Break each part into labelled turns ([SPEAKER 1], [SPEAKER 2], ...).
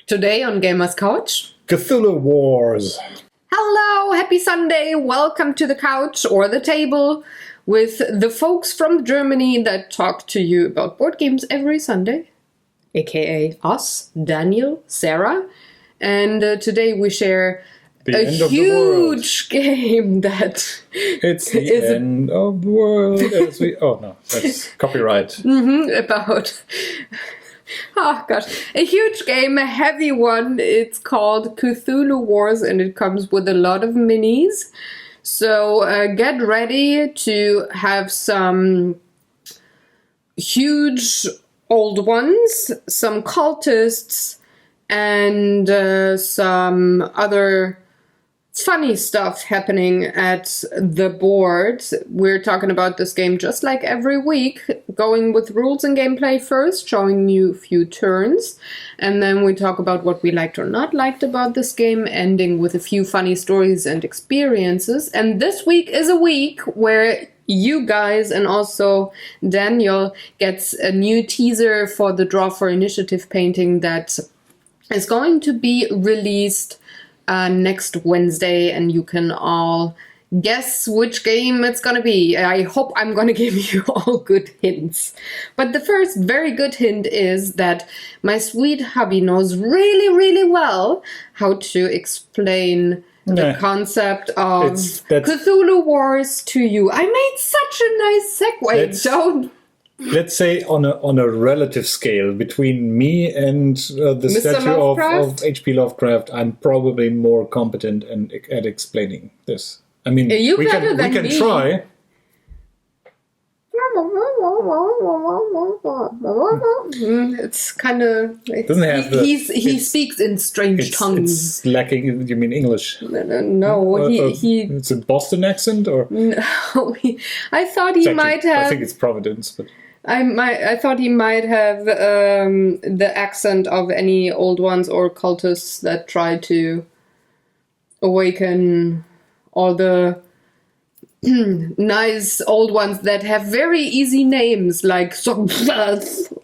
[SPEAKER 1] Today on Gamers Couch,
[SPEAKER 2] Cthulhu Wars.
[SPEAKER 1] Hello, happy Sunday, welcome to the couch or the table with the folks from Germany that talk to you about board games every Sunday, aka us, Daniel, Sarah, and today we share a huge game that
[SPEAKER 2] it's the end of the world as we... Oh no, that's copyright.
[SPEAKER 1] About... Oh gosh, a huge game, a heavy one. It's called Cthulhu Wars and it comes with a lot of minis. So get ready to have some huge old ones, some cultists, and some other funny stuff happening at the board. We're talking about this game just like every week, going with rules and gameplay first, showing you a few turns, and then we talk about what we liked or not liked about this game, ending with a few funny stories and experiences. And this week is a week where you guys and also Daniel gets a new teaser for the Draw for Initiative painting that is going to be released next Wednesday, and you can all guess which game it's gonna be. I hope I'm gonna give you all good hints. But the first very good hint is that my sweet hubby knows really, really well how to explain the concept of Cthulhu Wars to you. I made such a nice segue.
[SPEAKER 2] Let's say on a relative scale between me and the statue of H.P. Lovecraft, I'm probably more competent at explaining this. I mean, we can try.
[SPEAKER 1] It's kind of... He speaks in strange tongues.
[SPEAKER 2] It's lacking... You mean English?
[SPEAKER 1] No,
[SPEAKER 2] it's a Boston accent, or...
[SPEAKER 1] No, I thought he might have...
[SPEAKER 2] I think it's Providence, but...
[SPEAKER 1] I thought he might have the accent of any old ones or cultists that try to awaken all the nice old ones that have very easy names like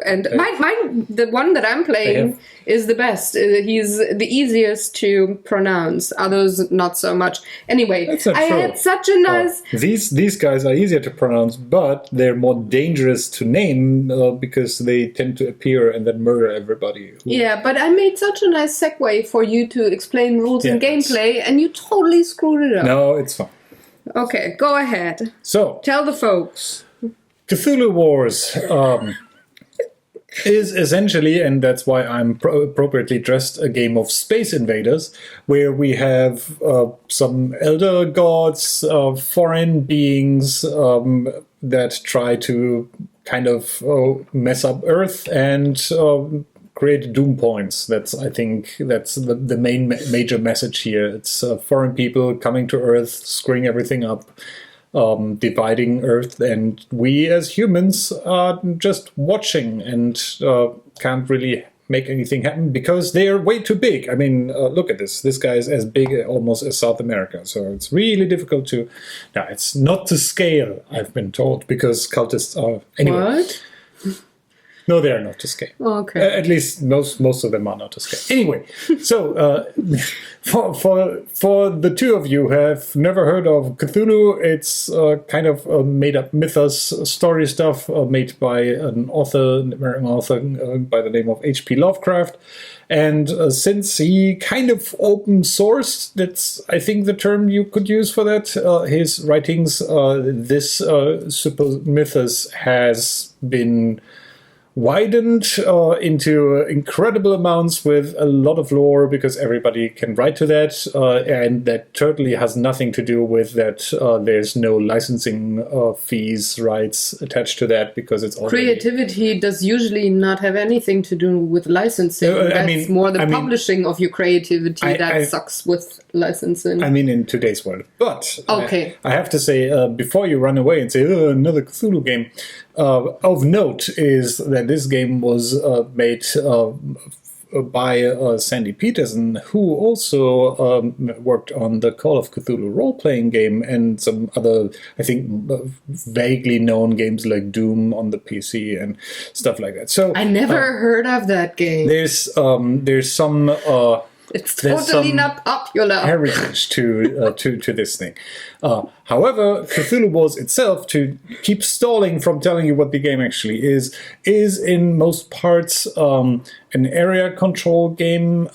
[SPEAKER 1] and mine, the one that I'm playing is the best. He's the easiest to pronounce. Others not so much. Anyway, I had such a nice...
[SPEAKER 2] These guys are easier to pronounce, but they're more dangerous to name because they tend to appear and then murder everybody.
[SPEAKER 1] Yeah, but I made such a nice segue for you to explain rules and gameplay, and you totally screwed it up.
[SPEAKER 2] No, it's fine.
[SPEAKER 1] Okay, go ahead.
[SPEAKER 2] So,
[SPEAKER 1] tell the folks.
[SPEAKER 2] Cthulhu Wars is essentially, and that's why I'm appropriately dressed, a game of Space Invaders, where we have some elder gods, foreign beings that try to kind of mess up Earth and create doom points. I think that's the main major message here. It's foreign people coming to Earth, screwing everything up, dividing Earth, and we as humans are just watching and can't really make anything happen because they are way too big. I mean, look at this. This guy is as big almost as South America, so it's really difficult to... Now, it's not to scale, I've been told, because cultists are... Anyway.
[SPEAKER 1] What?
[SPEAKER 2] No, they are not to scale.
[SPEAKER 1] Oh, okay.
[SPEAKER 2] At least most of them are not to scale. Anyway, so for the two of you who have never heard of Cthulhu, it's kind of a made-up mythos story stuff made by an American author by the name of H.P. Lovecraft. And since he kind of open-sourced, that's, I think, the term you could use for that, his writings, this supposed mythos has been widened into incredible amounts with a lot of lore because everybody can write to that, and that totally has nothing to do with that there's no licensing fees rights attached to that because it's already...
[SPEAKER 1] Creativity does usually not have anything to do with licensing. That's more the publishing of your creativity that sucks with licensing.
[SPEAKER 2] I mean, in today's world. But
[SPEAKER 1] okay.
[SPEAKER 2] I have to say, before you run away and say, another Cthulhu game, of note is that this game was made by Sandy Peterson, who also worked on the Call of Cthulhu role-playing game and some other, I think, vaguely known games like Doom on the PC and stuff like that. So
[SPEAKER 1] I never heard of that game.
[SPEAKER 2] there's some
[SPEAKER 1] It's
[SPEAKER 2] there's
[SPEAKER 1] totally
[SPEAKER 2] some
[SPEAKER 1] not popular.
[SPEAKER 2] heritage to this thing. However, Cthulhu Wars itself, to keep stalling from telling you what the game actually is in most parts an area control game,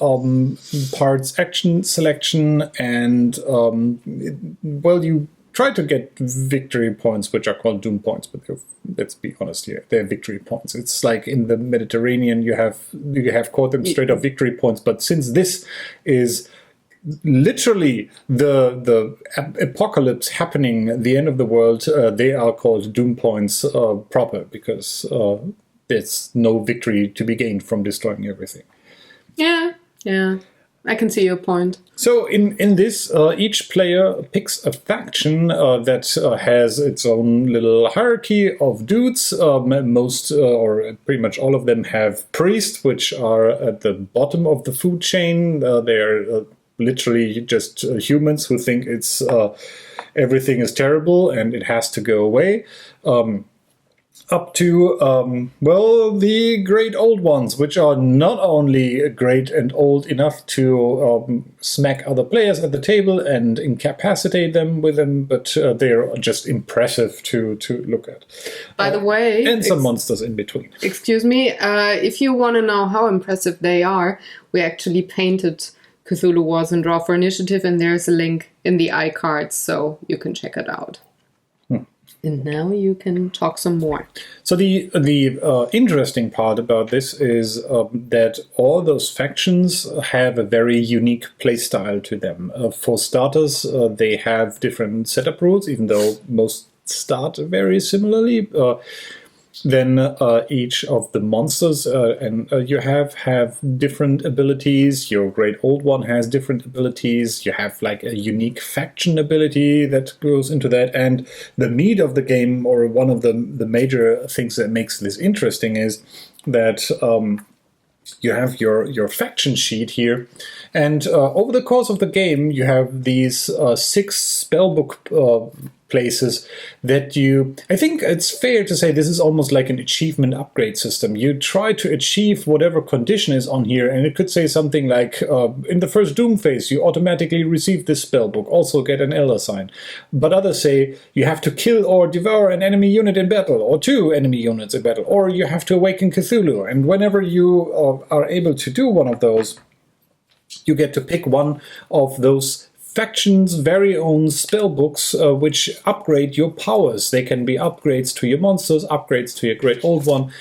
[SPEAKER 2] parts action selection, and you try to get victory points, which are called doom points, but let's be honest here, they're victory points. It's like in the Mediterranean, you have called them straight up victory points, but since this is literally the apocalypse happening, the end of the world, they are called doom points proper, because there's no victory to be gained from destroying everything.
[SPEAKER 1] Yeah. I can see your point.
[SPEAKER 2] So in this, each player picks a faction that has its own little hierarchy of dudes. Most or pretty much all of them have priests, which are at the bottom of the food chain. They're literally just humans who think it's everything is terrible and it has to go away. Up to, the great old ones, which are not only great and old enough to smack other players at the table and incapacitate them with them, but they're just impressive to look at.
[SPEAKER 1] By the way...
[SPEAKER 2] And some monsters in between.
[SPEAKER 1] Excuse me, if you want to know how impressive they are, we actually painted Cthulhu Wars and Draw for Initiative, and there's a link in the iCards, so you can check it out. And now you can talk some more.
[SPEAKER 2] So the interesting part about this is that all those factions have a very unique playstyle to them. For starters, they have different setup rules, even though most start very similarly. Then each of the monsters you have different abilities. Your great old one has different abilities. You have like a unique faction ability that goes into that. And the meat of the game, or one of the major things that makes this interesting, is that you have your faction sheet here. And over the course of the game, you have these 6 spellbook places that I think it's fair to say this is almost like an achievement upgrade system. You try to achieve whatever condition is on here, and it could say something like, in the first Doom phase, you automatically receive this spellbook, also get an Elder sign. But others say you have to kill or devour an enemy unit in battle, or 2 enemy units in battle, or you have to awaken Cthulhu. And whenever you are able to do one of those, you get to pick one of those faction's very own spellbooks, which upgrade your powers. They can be upgrades to your monsters, upgrades to your great old one,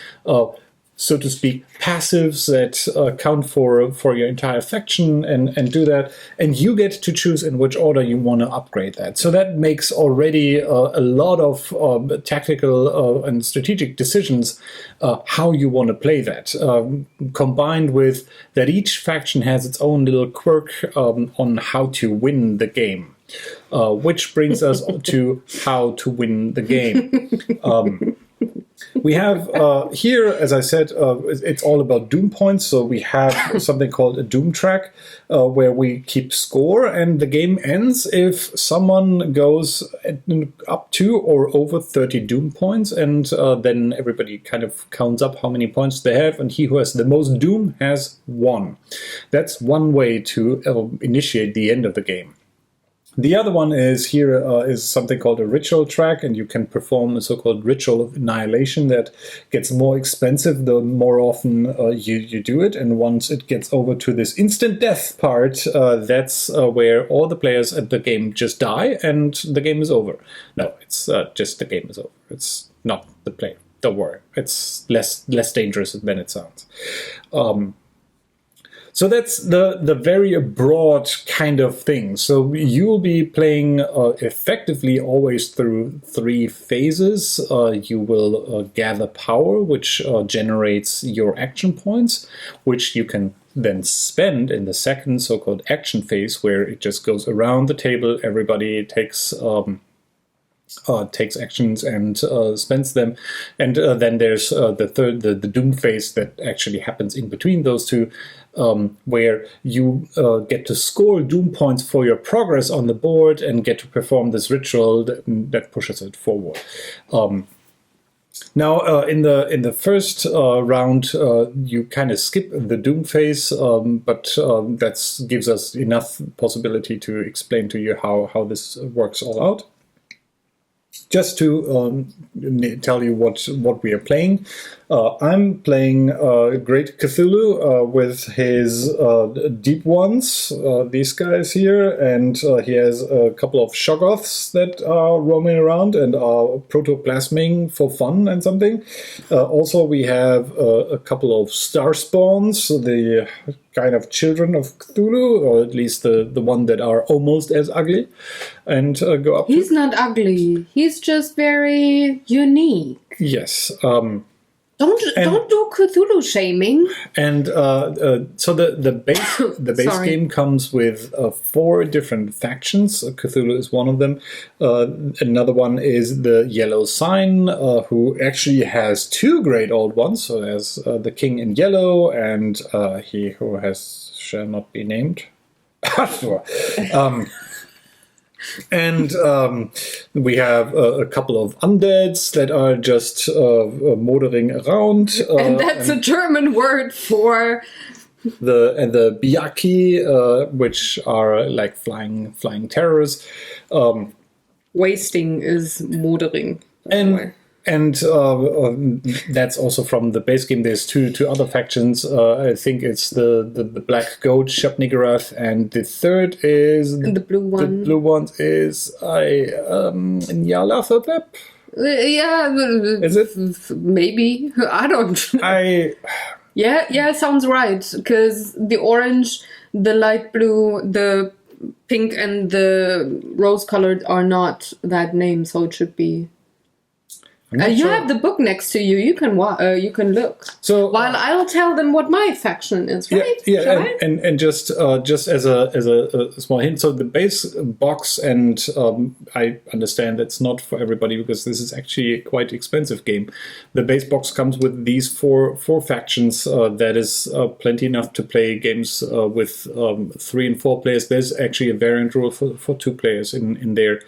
[SPEAKER 2] so to speak, passives that count for your entire faction and do that. And you get to choose in which order you want to upgrade that. So that makes already a lot of tactical and strategic decisions how you want to play that, combined with that each faction has its own little quirk on how to win the game. Which brings us to how to win the game. We have here, as I said, it's all about doom points. So we have something called a doom track where we keep score, and the game ends if someone goes up to or over 30 doom points, and then everybody kind of counts up how many points they have, and he who has the most doom has won. That's one way to initiate the end of the game. The other one is something called a ritual track, and you can perform a so-called ritual of annihilation that gets more expensive the more often you do it. And once it gets over to this instant death part, that's where all the players at the game just die and the game is over. No, it's just the game is over. It's not the player. Don't worry. It's less dangerous than it sounds. So that's the very broad kind of thing. So you'll be playing effectively always through 3 phases. You will gather power, which generates your action points, which you can then spend in the second so-called action phase, where it just goes around the table. Everybody takes takes actions and spends them. And then there's the third, the doom phase that actually happens in between those two, where you get to score doom points for your progress on the board and get to perform this ritual that pushes it forward. Now, in the first round, you kind of skip the doom phase, but that gives us enough possibility to explain to you how this works all out. Just to tell you what we are playing, I'm playing Great Cthulhu with his deep ones, these guys here, and he has a couple of Shoggoths that are roaming around and are protoplasming for fun and something. Also, we have a couple of Star Spawns, the kind of children of Cthulhu, or at least the one that are almost as ugly, and go up.
[SPEAKER 1] He's not ugly. He's just very unique.
[SPEAKER 2] Yes.
[SPEAKER 1] Don't do Cthulhu shaming.
[SPEAKER 2] And so the base game comes with 4 different factions. Cthulhu is one of them. Another one is the Yellow Sign, who actually has 2 great old ones. So there's the King in Yellow and he who shall not be named. Sure. And we have a couple of undeads that are just motoring around.
[SPEAKER 1] And that's a German word for...
[SPEAKER 2] The Biaki, which are like flying terrors.
[SPEAKER 1] Wasting is motoring.
[SPEAKER 2] And that's also from the base game. There's two other factions. I think it's the Black Goat, Shubniggurath, and the third is...
[SPEAKER 1] the blue one.
[SPEAKER 2] The blue one is... Nyarlathotep?
[SPEAKER 1] Yeah.
[SPEAKER 2] Is it?
[SPEAKER 1] Maybe. I don't know. Yeah, sounds right. Because the orange, the light blue, the pink, and the rose-colored are not that name, so it should be... you have the book next to you. You can look. So while I'll tell them what my faction is, right?
[SPEAKER 2] Yeah, and just as a small hint. So the base box, and I understand that's not for everybody because this is actually a quite expensive game. The base box comes with these four factions. That is plenty enough to play games with 3 and 4 players. There's actually a variant rule for 2 players in there.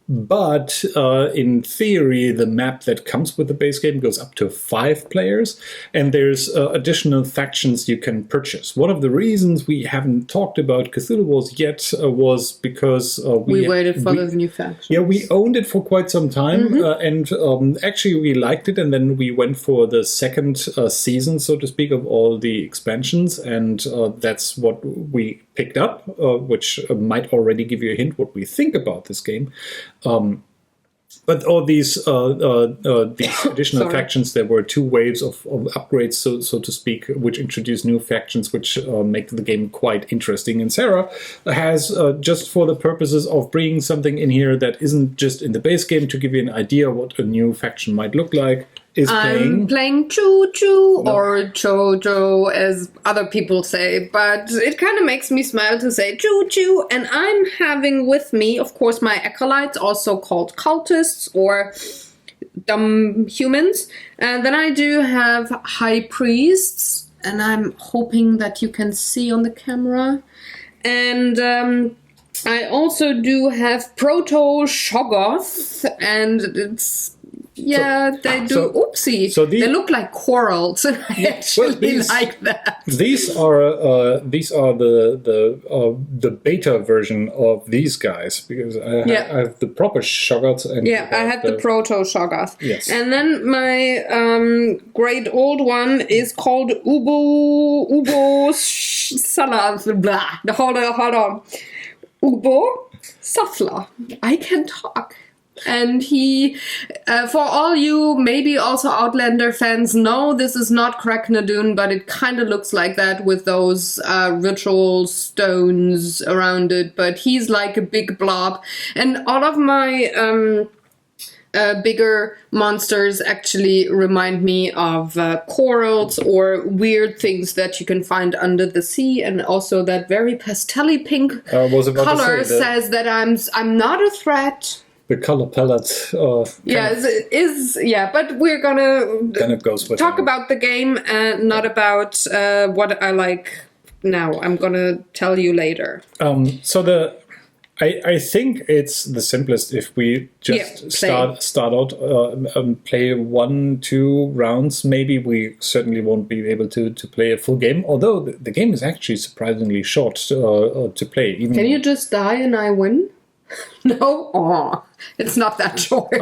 [SPEAKER 2] But in theory, the map that comes with the base game goes up to 5 players, and there's additional factions you can purchase. One of the reasons we haven't talked about Cthulhu Wars yet was because
[SPEAKER 1] we waited for those new factions.
[SPEAKER 2] Yeah, we owned it for quite some time, and actually we liked it, and then we went for the second season, so to speak, of all the expansions, and that's what we picked up, which might already give you a hint what we think about this game. But all these additional factions, there were 2 waves of upgrades, so to speak, which introduce new factions, which make the game quite interesting. And Sarah has, just for the purposes of bringing something in here that isn't just in the base game, to give you an idea what a new faction might look like,
[SPEAKER 1] I'm playing Choo Choo, or Jojo, as other people say, but it kind of makes me smile to say Choo Choo, and I'm having with me, of course, my acolytes, also called cultists, or dumb humans, and then I do have high priests, and I'm hoping that you can see on the camera, and I also do have proto-Shoggoth, and it's... Yeah, they do. Oopsie. So they look like corals. I actually like that.
[SPEAKER 2] These are the beta version of these guys, because I have the proper Shoggoth. And
[SPEAKER 1] I have the proto Shoggoth.
[SPEAKER 2] Yes.
[SPEAKER 1] And then my great old one is called Ubo Salah. Blah. Hold on. Ubo Safla. I can talk. And he, for all you maybe also Outlander fans, know this is not Cracknadoon, but it kind of looks like that with those ritual stones around it. But he's like a big blob. And all of my bigger monsters actually remind me of corals or weird things that you can find under the sea. And also that very pastel-y pink color says that I'm not a threat.
[SPEAKER 2] the color palette.
[SPEAKER 1] But we're gonna
[SPEAKER 2] Kind of goes with
[SPEAKER 1] talk
[SPEAKER 2] it.
[SPEAKER 1] about the game and not about what I like now. I'm gonna tell you later.
[SPEAKER 2] I think it's the simplest if we just start out play 1-2 rounds. Maybe we certainly won't be able to play a full game. Although the game is actually surprisingly short to play. Even
[SPEAKER 1] can you just die and I win? No, it's not that short.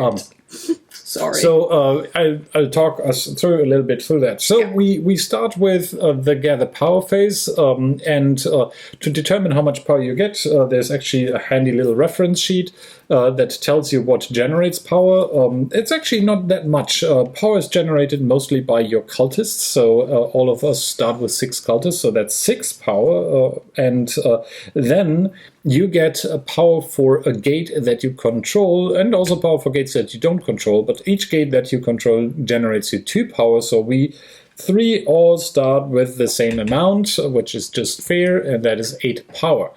[SPEAKER 1] Sorry.
[SPEAKER 2] So I'll talk us through a little bit through that. So we start with the gather power phase, and to determine how much power you get, there's actually a handy little reference sheet that tells you what generates power. It's actually not that much. Power is generated mostly by your cultists. So all of us start with 6 cultists, so that's 6 power, and then you get a power for a gate that you control, and also power for gates that you don't control. But each gate that you control generates you 2 power, so we 3 all start with the same amount, which is just fair, and that is 8 power.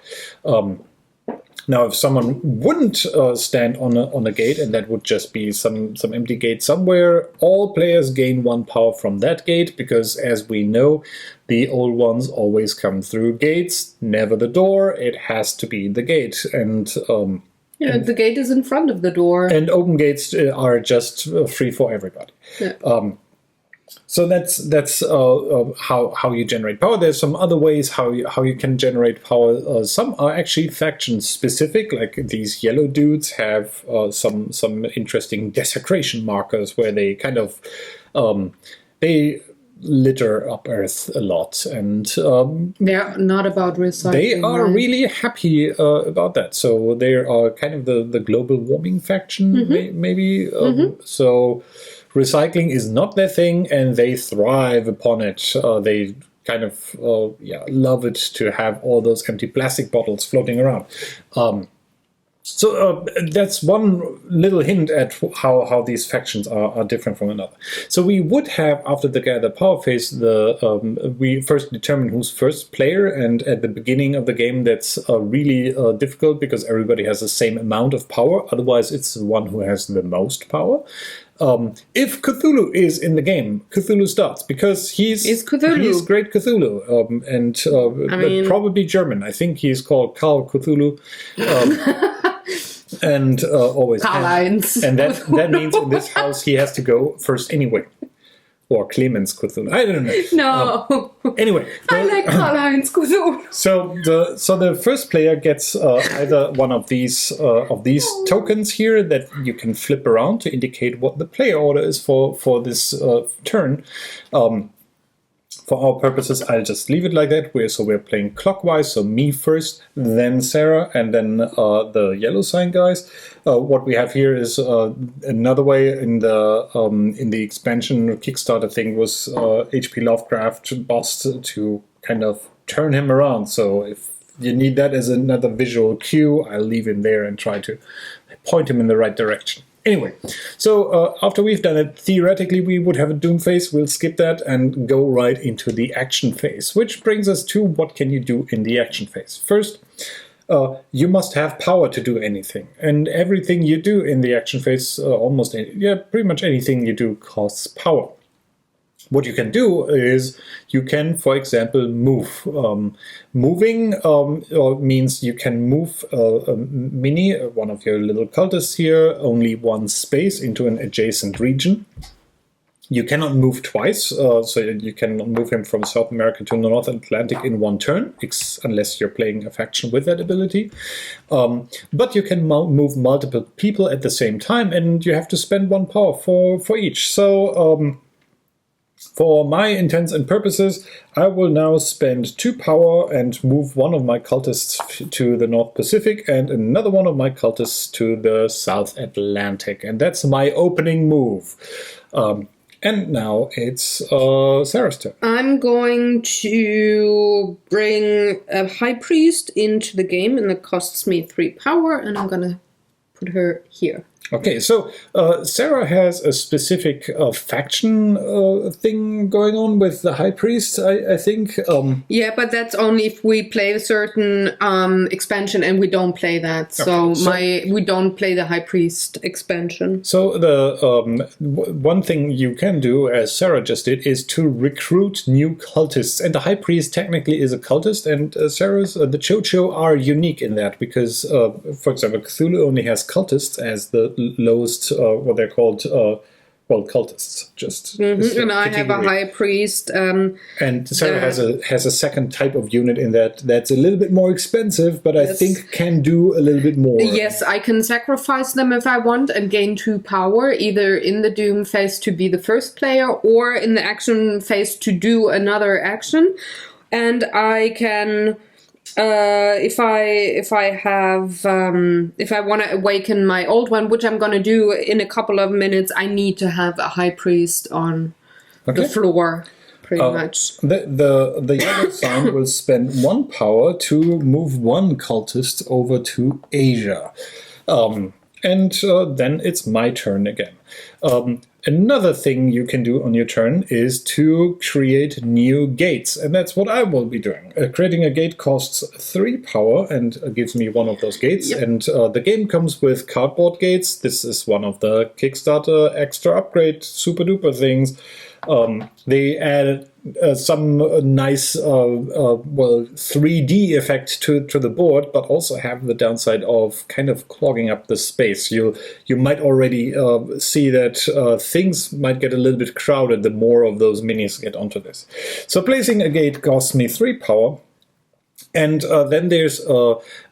[SPEAKER 2] Now, if someone wouldn't stand on a gate, and that would just be some empty gate somewhere, all players gain 1 power from that gate, because as we know, the old ones always come through gates, never the door. It has to be the gate, and
[SPEAKER 1] the gate is in front of the door,
[SPEAKER 2] and open gates are just free for everybody.
[SPEAKER 1] Yeah.
[SPEAKER 2] So that's how you generate power. There's some other ways how you can generate power. Some are actually faction specific, like these yellow dudes have some interesting desecration markers where they kind of they litter up Earth a lot, and
[SPEAKER 1] they're not about recycling.
[SPEAKER 2] They are really happy about that. So they are kind of the global warming faction, maybe. So recycling is not their thing, and they thrive upon it. They kind of love it to have all those empty plastic bottles floating around. So that's one little hint at how these factions are different from another. So we would have, after the gather power phase, we first determine who's first player, and at the beginning of the game that's really difficult because everybody has the same amount of power. Otherwise, it's the one who has the most power. If Cthulhu is in the game, Cthulhu starts because he's great Cthulhu, and probably German. I think he's called Karl Cthulhu. And always
[SPEAKER 1] Karl-Heinz.
[SPEAKER 2] And that means in this house he has to go first anyway. Or Clemens Cthulhu. I don't know.
[SPEAKER 1] No.
[SPEAKER 2] Anyway.
[SPEAKER 1] I like Karl-Heinz Cthulhu.
[SPEAKER 2] So the first player gets either one of these tokens here that you can flip around to indicate what the player order is for this turn. For our purposes, I'll just leave it like that. We're playing clockwise, so me first, then Sarah, and then the yellow sign guys. What we have here is another way in the expansion Kickstarter thing was H.P. Lovecraft boss to kind of turn him around. So if you need that as another visual cue, I'll leave him there and try to point him in the right direction. Anyway, so after we've done it, theoretically we would have a doom phase. We'll skip that and go right into the action phase, which brings us to what can you do in the action phase. First, you must have power to do anything. And everything you do in the action phase, pretty much anything you do costs power. What you can do is you can, for example, move. Moving means you can move one of your little cultists here, only one space into an adjacent region. You cannot move twice, so you cannot move him from South America to the North Atlantic in one turn, unless you're playing a faction with that ability. But you can move multiple people at the same time, and you have to spend 1 power for each. So for my intents and purposes, I will now spend 2 power and move one of my cultists to the North Pacific and another one of my cultists to the South Atlantic. And that's my opening move. And now it's Sarah's turn.
[SPEAKER 1] I'm going to bring a high priest into the game, and it costs me 3 power, and I'm going to put her here.
[SPEAKER 2] Okay, so Sarah has a specific faction thing going on with the High Priest, I think.
[SPEAKER 1] Yeah, but that's only if we play a certain expansion, and we don't play that. So, we don't play the High Priest expansion.
[SPEAKER 2] So the one thing you can do, as Sarah just did, is to recruit new cultists. And the High Priest technically is a cultist, and Sarah's the Chocho are unique in that because, for example, Cthulhu only has cultists as the lowest, what they're called, cultists. Just
[SPEAKER 1] and I have a High Priest.
[SPEAKER 2] And Sarah has a second type of unit in that's a little bit more expensive, but I think can do a little bit more.
[SPEAKER 1] Yes, I can sacrifice them if I want and gain 2 power, either in the Doom phase to be the first player or in the action phase to do another action. And I can, if I want to awaken my old one, which I'm going to do in a couple of minutes, I need to have a High Priest on the floor, pretty much.
[SPEAKER 2] The yellow sign will spend 1 power to move 1 cultist over to Asia. And then it's my turn again. Another thing you can do on your turn is to create new gates, and that's what I will be doing. Creating a gate costs 3 power and gives me 1 of those gates, and the game comes with cardboard gates. This is one of the Kickstarter extra upgrade super duper things. They add some nice 3D effect to the board, but also have the downside of kind of clogging up the space. You might already see that things might get a little bit crowded the more of those minis get onto this. So placing a gate costs me 3 power. And then there's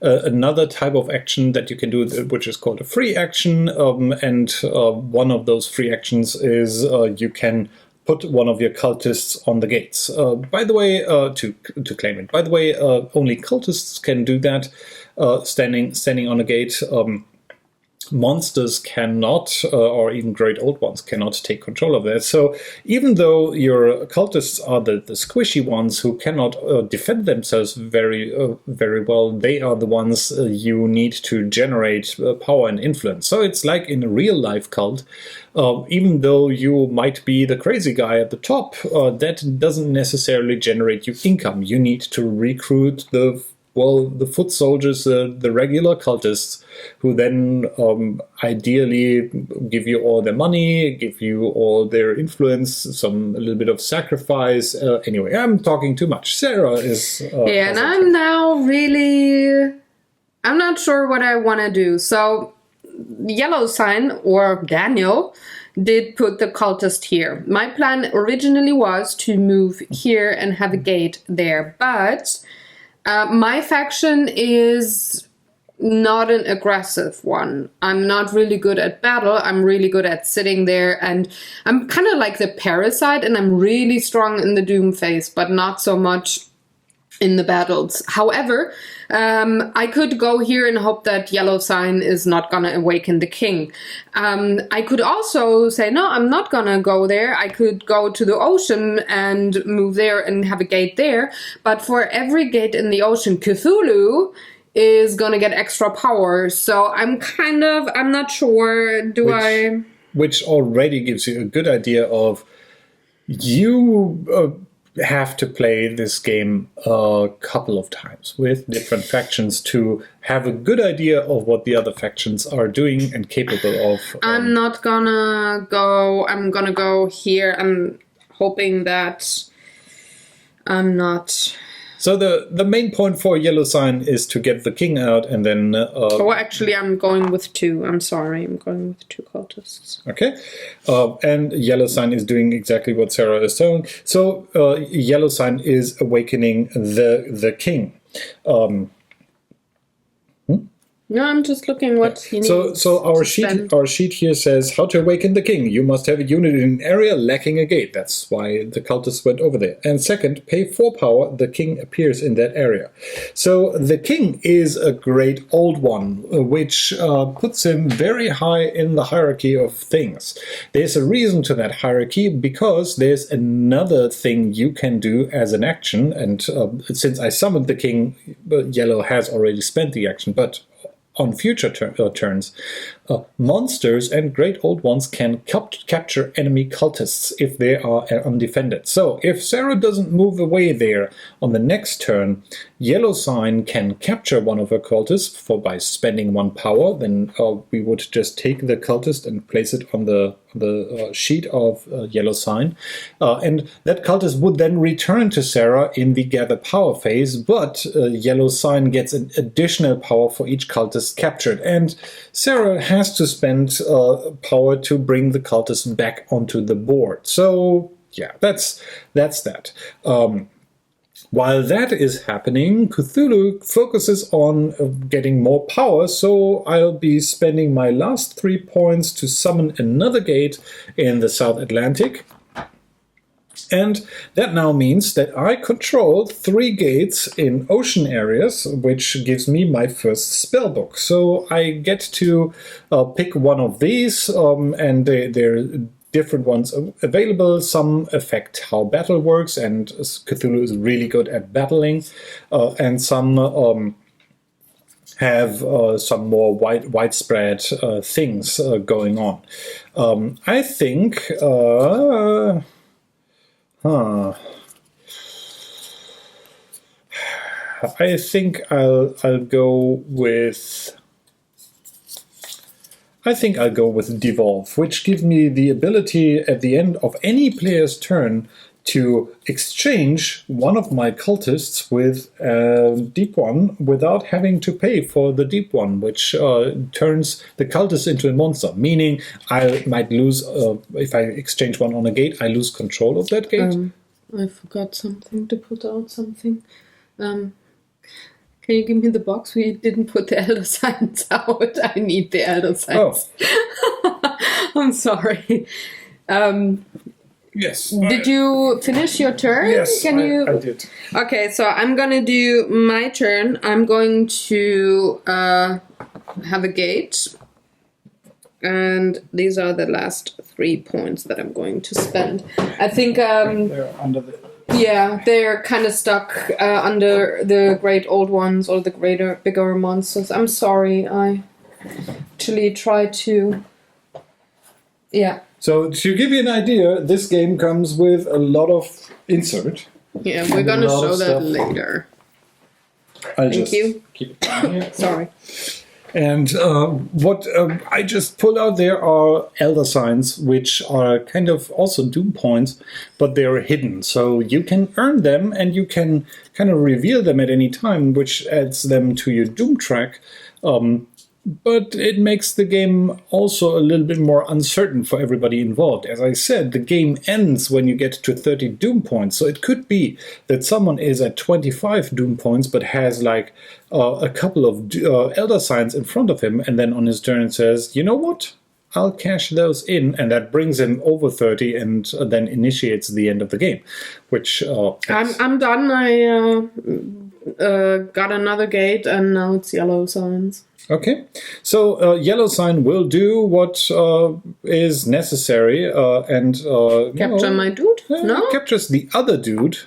[SPEAKER 2] another type of action that you can do, which is called a free action. And one of those free actions is you can put one of your cultists on the gates. By the way, to claim it. By the way, only cultists can do that. Standing on a gate. Monsters cannot, or even great old ones cannot take control of that. So even though your cultists are the squishy ones who cannot defend themselves very well, they are the ones you need to generate power and influence. So it's like in a real life cult. Even though you might be the crazy guy at the top, that doesn't necessarily generate you income. You need to recruit the foot soldiers, the regular cultists, who then ideally give you all their money, give you all their influence, a little bit of sacrifice. Anyway, I'm talking too much. Sarah is...
[SPEAKER 1] and I'm now I'm not sure what I want to do. So, Yellow Sign, or Daniel, did put the cultist here. My plan originally was to move here and have a gate there, but... my faction is not an aggressive one. I'm not really good at battle. I'm really good at sitting there, and I'm kind of like the parasite, and I'm really strong in the Doom phase, but not so much in the battles. However, I could go here and hope that Yellow Sign is not gonna awaken the king. I could also say, no, I'm not gonna go there. I could go to the ocean and move there and have a gate there. But for every gate in the ocean, Cthulhu is gonna get extra power. So I'm not sure,
[SPEAKER 2] Which already gives you a good idea of you... have to play this game a couple of times with different factions to have a good idea of what the other factions are doing and capable of.
[SPEAKER 1] I'm not gonna go. I'm gonna go here. I'm hoping that I'm not...
[SPEAKER 2] So the main point for Yellow Sign is to get the king out, and then...
[SPEAKER 1] actually, I'm going with 2. I'm sorry. I'm going with 2 cultists.
[SPEAKER 2] Okay. And Yellow Sign is doing exactly what Sarah is telling. So Yellow Sign is awakening the king.
[SPEAKER 1] No, I'm just looking what he needs.
[SPEAKER 2] So our sheet here says how to awaken the king. You must have a unit in an area lacking a gate. That's why the cultists went over there. And second, pay 4 power. The king appears in that area. So the king is a great old one, which puts him very high in the hierarchy of things. There's a reason to that hierarchy because there's another thing you can do as an action. And since I summoned the king, Yellow has already spent the action, but on future turns, monsters and Great Old Ones can capture enemy cultists if they are undefended. So if Sarah doesn't move away there on the next turn, Yellow Sign can capture one of her cultists by spending 1 power. Then we would just take the cultist and place it on the sheet of Yellow Sign. And that cultist would then return to Sarah in the gather power phase, but Yellow Sign gets an additional power for each cultist captured. And Sarah has to spend power to bring the cultist back onto the board. So yeah, that's that. While that is happening, Cthulhu focuses on getting more power, so I'll be spending my last 3 points to summon another gate in the South Atlantic. And that now means that I control 3 gates in ocean areas, which gives me my first spellbook. So I get to pick one of these, and they're different ones available. Some affect how battle works, and Cthulhu is really good at battling, and some have some more widespread things going on. I think I think I'll go with. I think I'll go with Devolve, which gives me the ability at the end of any player's turn to exchange one of my cultists with a deep one without having to pay for the deep one, which turns the cultist into a monster. Meaning I might lose, if I exchange one on a gate, I lose control of that gate.
[SPEAKER 1] I forgot something to put out something. Can you give me the box? We didn't put the elder signs out. I need the elder signs. Oh. I'm sorry.
[SPEAKER 2] Yes.
[SPEAKER 1] Did you finish your turn?
[SPEAKER 2] Yes,
[SPEAKER 1] I
[SPEAKER 2] did.
[SPEAKER 1] Okay, so I'm gonna do my turn. I'm going to have a gate. And these are the last 3 points that I'm going to spend. I think...
[SPEAKER 2] they're under the...
[SPEAKER 1] Yeah, they're kind of stuck under the Great Old Ones or the bigger monsters. I'm sorry, I actually tried to... Yeah.
[SPEAKER 2] So to give you an idea, this game comes with a lot of insert.
[SPEAKER 1] Yeah, we're gonna show that later. Thank you.
[SPEAKER 2] Keep it down here.
[SPEAKER 1] Sorry.
[SPEAKER 2] And what I just pulled out there are Elder Signs, which are kind of also Doom points, but they're hidden. So you can earn them and you can kind of reveal them at any time, which adds them to your Doom track. But it makes the game also a little bit more uncertain for everybody involved. As I said, the game ends when you get to 30 Doom points. So it could be that someone is at 25 Doom points but has like a couple of Elder Signs in front of him, and then on his turn says, you know what? I'll cash those in, and that brings him over 30 and then initiates the end of the game. Which
[SPEAKER 1] I'm done. I got another gate, and now it's Yellow Signs.
[SPEAKER 2] Okay, so Yellow Sign will do what is necessary and...
[SPEAKER 1] Capture my dude? No?
[SPEAKER 2] Captures the other dude.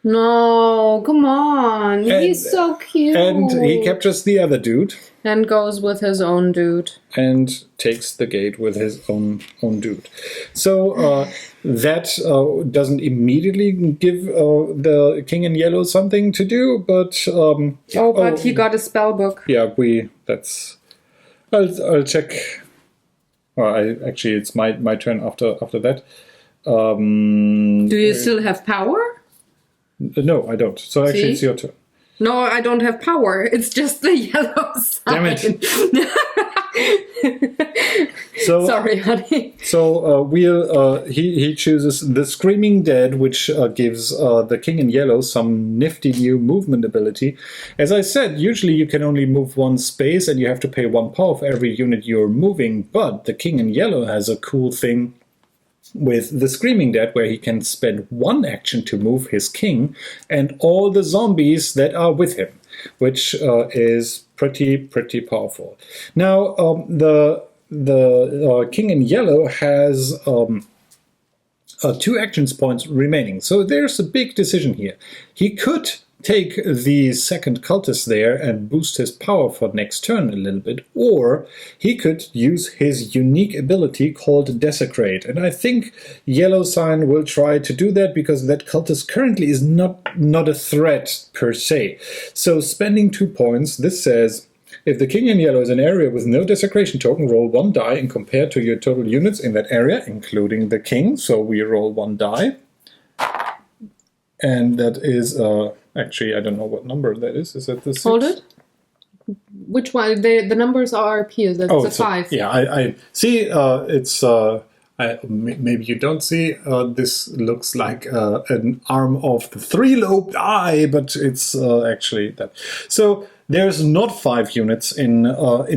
[SPEAKER 1] No, come on. He's so cute.
[SPEAKER 2] And he captures the other dude.
[SPEAKER 1] And goes with his own dude.
[SPEAKER 2] And takes the gate with his own dude. So that doesn't immediately give the King in Yellow something to do, but...
[SPEAKER 1] he got a spell book.
[SPEAKER 2] Yeah, I'll check. Well, actually, it's my turn after that.
[SPEAKER 1] Do you still have power?
[SPEAKER 2] No, I don't. So actually, it's your turn.
[SPEAKER 1] No, I don't have power. It's just the yellow sign.
[SPEAKER 2] Damn it. So,
[SPEAKER 1] sorry, honey.
[SPEAKER 2] So he chooses the Screaming Dead, which gives the King in Yellow some nifty new movement ability. As I said, usually you can only move one space and you have to pay 1 power for every unit you're moving, but the King in Yellow has a cool thing with the Screaming Dead, where he can spend 1 action to move his king and all the zombies that are with him, which is pretty powerful. Now, the King in Yellow has 2 action points remaining, so there's a big decision here. He could take the second cultist there and boost his power for next turn a little bit, or he could use his unique ability called Desecrate. And I think Yellow Sign will try to do that because that cultist currently is not a threat per se. So spending 2 points, this says, if the king in yellow is an area with no desecration token, roll 1 die and compare to your total units in that area, including the king. So we roll 1 die. And that is... actually, I don't know what number that is. Is that the 6?
[SPEAKER 1] Hold it. Which one? The numbers are up here. That's the 5.
[SPEAKER 2] Yeah, I see. It's maybe you don't see. This looks like an arm of the 3-lobed eye, but it's actually that. So there's not 5 units in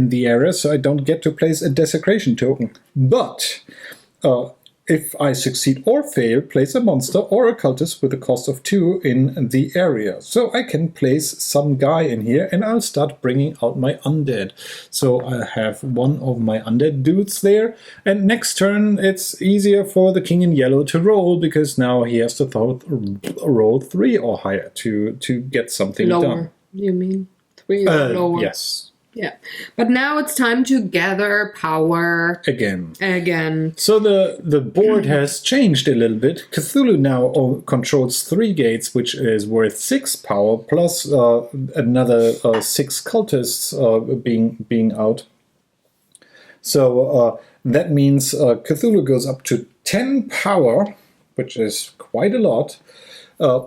[SPEAKER 2] the area, so I don't get to place a desecration token. But if I succeed or fail, place a monster or a cultist with a cost of 2 in the area. So I can place some guy in here and I'll start bringing out my undead. So I have one of my undead dudes there. And next turn it's easier for the king in yellow to roll because now he has to roll 3 or higher to get something
[SPEAKER 1] lower,
[SPEAKER 2] done.
[SPEAKER 1] You mean 3 or lower?
[SPEAKER 2] Yes.
[SPEAKER 1] Yeah, but now it's time to gather power
[SPEAKER 2] again. So the board has changed a little bit. Cthulhu now controls 3 gates, which is worth 6 power, plus another 6 cultists being out. So that means Cthulhu goes up to 10 power, which is quite a lot.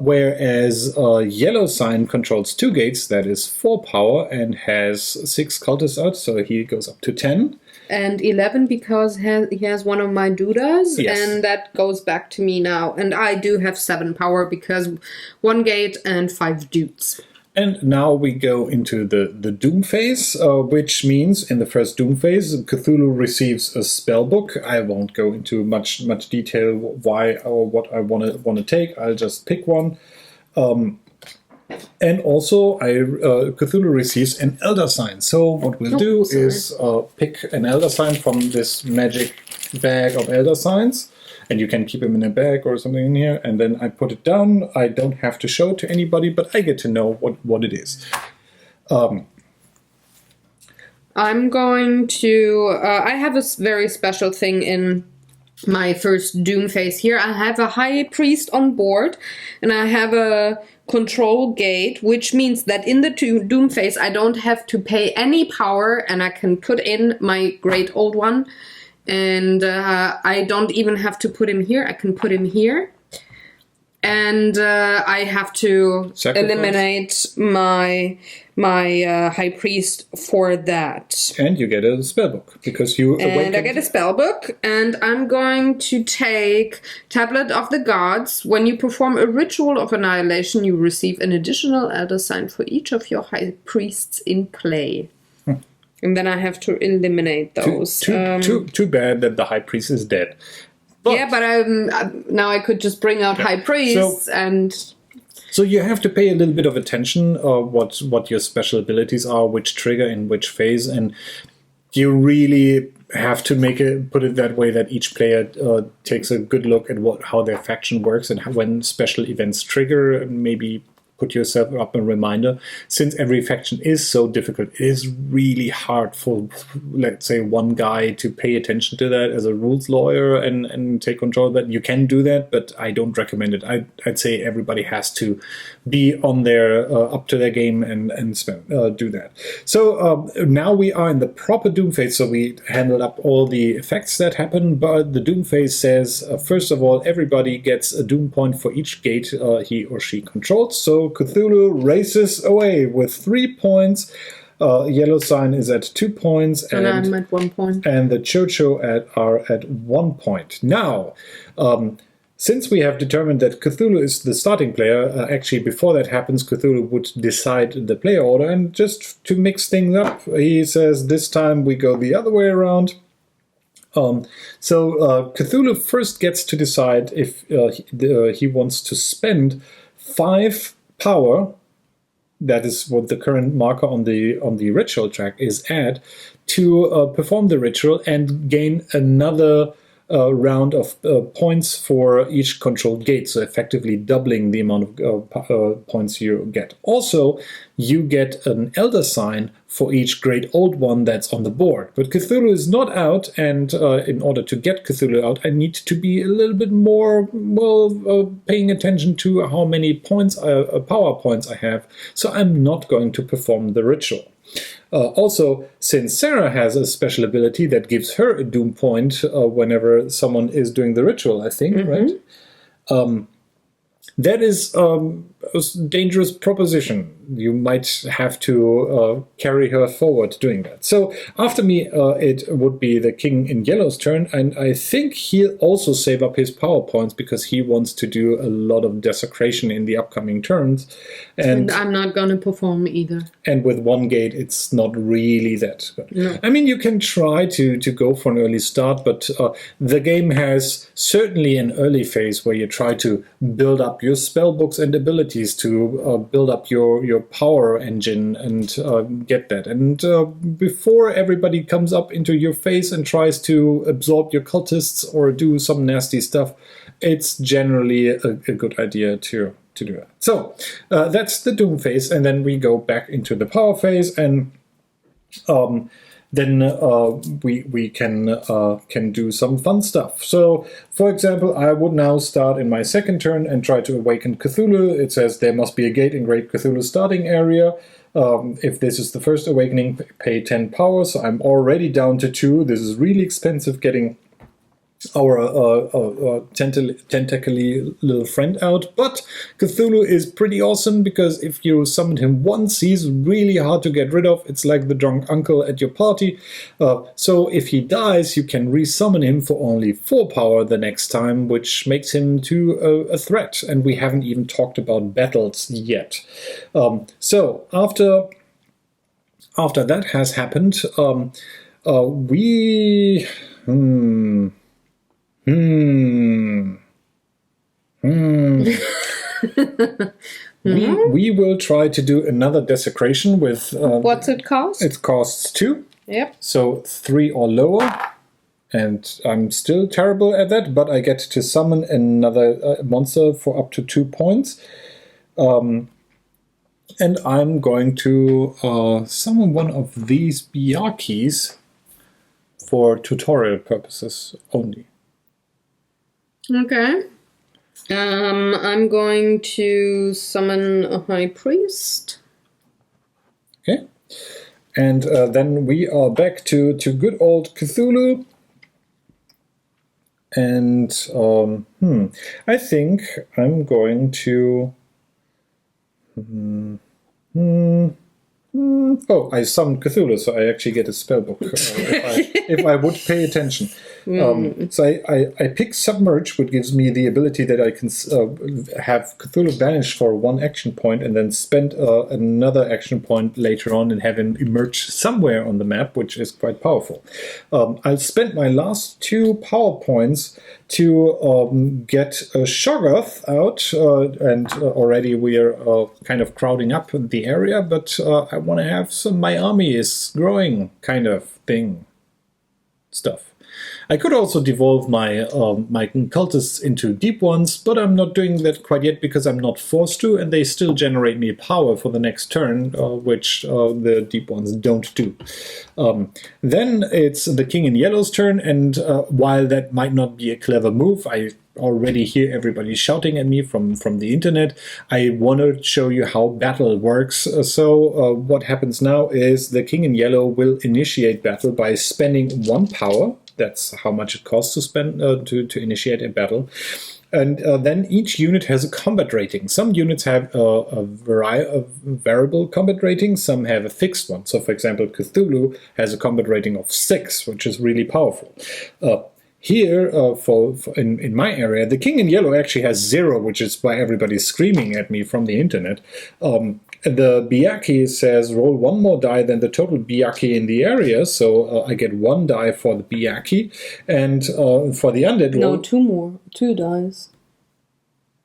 [SPEAKER 2] Whereas Yellow Sign controls 2 gates, that is 4 power, and has 6 cultists out, so he goes up to 10.
[SPEAKER 1] And 11 because he has one of my dudas,
[SPEAKER 2] yes.
[SPEAKER 1] And that goes back to me now. And I do have 7 power because 1 gate and 5 dudes.
[SPEAKER 2] And now we go into the Doom phase, which means in the first Doom phase, Cthulhu receives a spell book. I won't go into much detail why or what I want to take. I'll just pick one. And also, Cthulhu receives an Elder Sign. So what we'll do is pick an Elder Sign from this magic bag of Elder Signs. And you can keep them in a bag or something in here. And then I put it down. I don't have to show it to anybody, but I get to know what it is.
[SPEAKER 1] I'm going to... I have a very special thing in my first Doom phase here. I have a High Priest on board. And I have a control gate, which means that in the Doom phase, I don't have to pay any power. And I can put in my Great Old One. And I don't even have to put him here. I can put him here. And I have to eliminate my High Priest for that.
[SPEAKER 2] And you get a spellbook because you awaken.
[SPEAKER 1] And I get a spellbook. And I'm going to take Tablet of the Gods. When you perform a ritual of annihilation, you receive an additional Elder Sign for each of your High Priests in play. And then I have to eliminate those.
[SPEAKER 2] Too bad that the High Priest is dead. But,
[SPEAKER 1] yeah, but now I could just bring out High Priests and...
[SPEAKER 2] So you have to pay a little bit of attention what your special abilities are, which trigger in which phase, and you really have to put it that way that each player takes a good look at how their faction works and when special events trigger, maybe put yourself up a reminder. Since every faction is so difficult, it is really hard for, let's say, one guy to pay attention to that as a rules lawyer and take control of that. You can do that, but I don't recommend it. I'd say everybody has to be on their up to their game and do that. So now we are in the proper Doom phase. So we handled up all the effects that happen, but the Doom phase says, first of all, everybody gets a Doom point for each gate he or she controls. So Cthulhu races away with 3 points. Yellow Sign is at 2 points.
[SPEAKER 1] And I'm at 1 point.
[SPEAKER 2] And the Chocho are at 1 point. Now, since we have determined that Cthulhu is the starting player, actually before that happens, Cthulhu would decide the player order. And just to mix things up, he says this time we go the other way around. So Cthulhu first gets to decide if he wants to spend 5 power, that is what the current marker on the ritual track is at, to perform the ritual and gain another round of points for each controlled gate, so effectively doubling the amount of points you get. Also, you get an Elder sign for each Great Old One that's on the board. But Cthulhu is not out, and in order to get Cthulhu out, I need to be a little bit more, paying attention to how many points, power points I have, so I'm not going to perform the ritual. Also, since Sarah has a special ability that gives her a doom point whenever someone is doing the ritual, I think, right? That is a dangerous proposition. You might have to carry her forward doing that. So after me, it would be the King in Yellow's turn, and I think he'll also save up his power points because he wants to do a lot of desecration in the upcoming turns.
[SPEAKER 1] And I'm not going to perform either.
[SPEAKER 2] And with one gate, it's not really that good.
[SPEAKER 1] No.
[SPEAKER 2] I mean, you can try to go for an early start, but the game has certainly an early phase where you try to build up your spell books and abilities to build up your power engine and get that. And before everybody comes up into your face and tries to absorb your cultists or do some nasty stuff, it's generally a good idea to do that. So that's the Doom phase, and then we go back into the power phase, and then we can do some fun stuff. So, for example, I would now start in my second turn and try to awaken Cthulhu. It says there must be a gate in Great Cthulhu starting area. If this is the first awakening, pay 10 power, so I'm already down to 2. This is really expensive getting our tentacly little friend out. But Cthulhu is pretty awesome because if you summon him once, he's really hard to get rid of. It's like the drunk uncle at your party. So if he dies, you can resummon him for only 4 power the next time, which makes him to a threat. And we haven't even talked about battles yet. So after that has happened, we will try to do another desecration with...
[SPEAKER 1] What's it cost?
[SPEAKER 2] It costs 2.
[SPEAKER 1] Yep.
[SPEAKER 2] So 3 or lower. And I'm still terrible at that, but I get to summon another monster for up to 2 points. And I'm going to summon one of these Byakhis for tutorial purposes only.
[SPEAKER 1] Okay. I'm going to summon a high priest.
[SPEAKER 2] Okay. And then we are back to good old Cthulhu. And I think I'm going to... Oh, I summoned Cthulhu, so I actually get a spellbook if I would pay attention. So I pick Submerge, which gives me the ability that I can have Cthulhu vanish for 1 action point and then spend another action point later on and have him emerge somewhere on the map, which is quite powerful. I'll spend my last 2 power points to get Shoggoth out, and already we are kind of crowding up the area, but I want to have my army is growing kind of thing stuff. I could also devolve my my cultists into deep ones, but I'm not doing that quite yet because I'm not forced to, and they still generate me power for the next turn, which the deep ones don't do. Then it's the King in Yellow's turn, and while that might not be a clever move, I already hear everybody shouting at me from the internet. I want to show you how battle works. So what happens now is the King in Yellow will initiate battle by spending 1 power. That's how much it costs to spend to initiate a battle. And then each unit has a combat rating. Some units have a variable combat rating, some have a fixed one. So, for example, Cthulhu has a combat rating of 6, which is really powerful. Here, in my area, the King in Yellow actually has 0, which is why everybody's screaming at me from the internet. The Byakhi says roll 1 more die than the total Byakhi in the area, so I get 1 die for the Byakhi, and for the undead roll...
[SPEAKER 1] No, 2 more. 2 dies.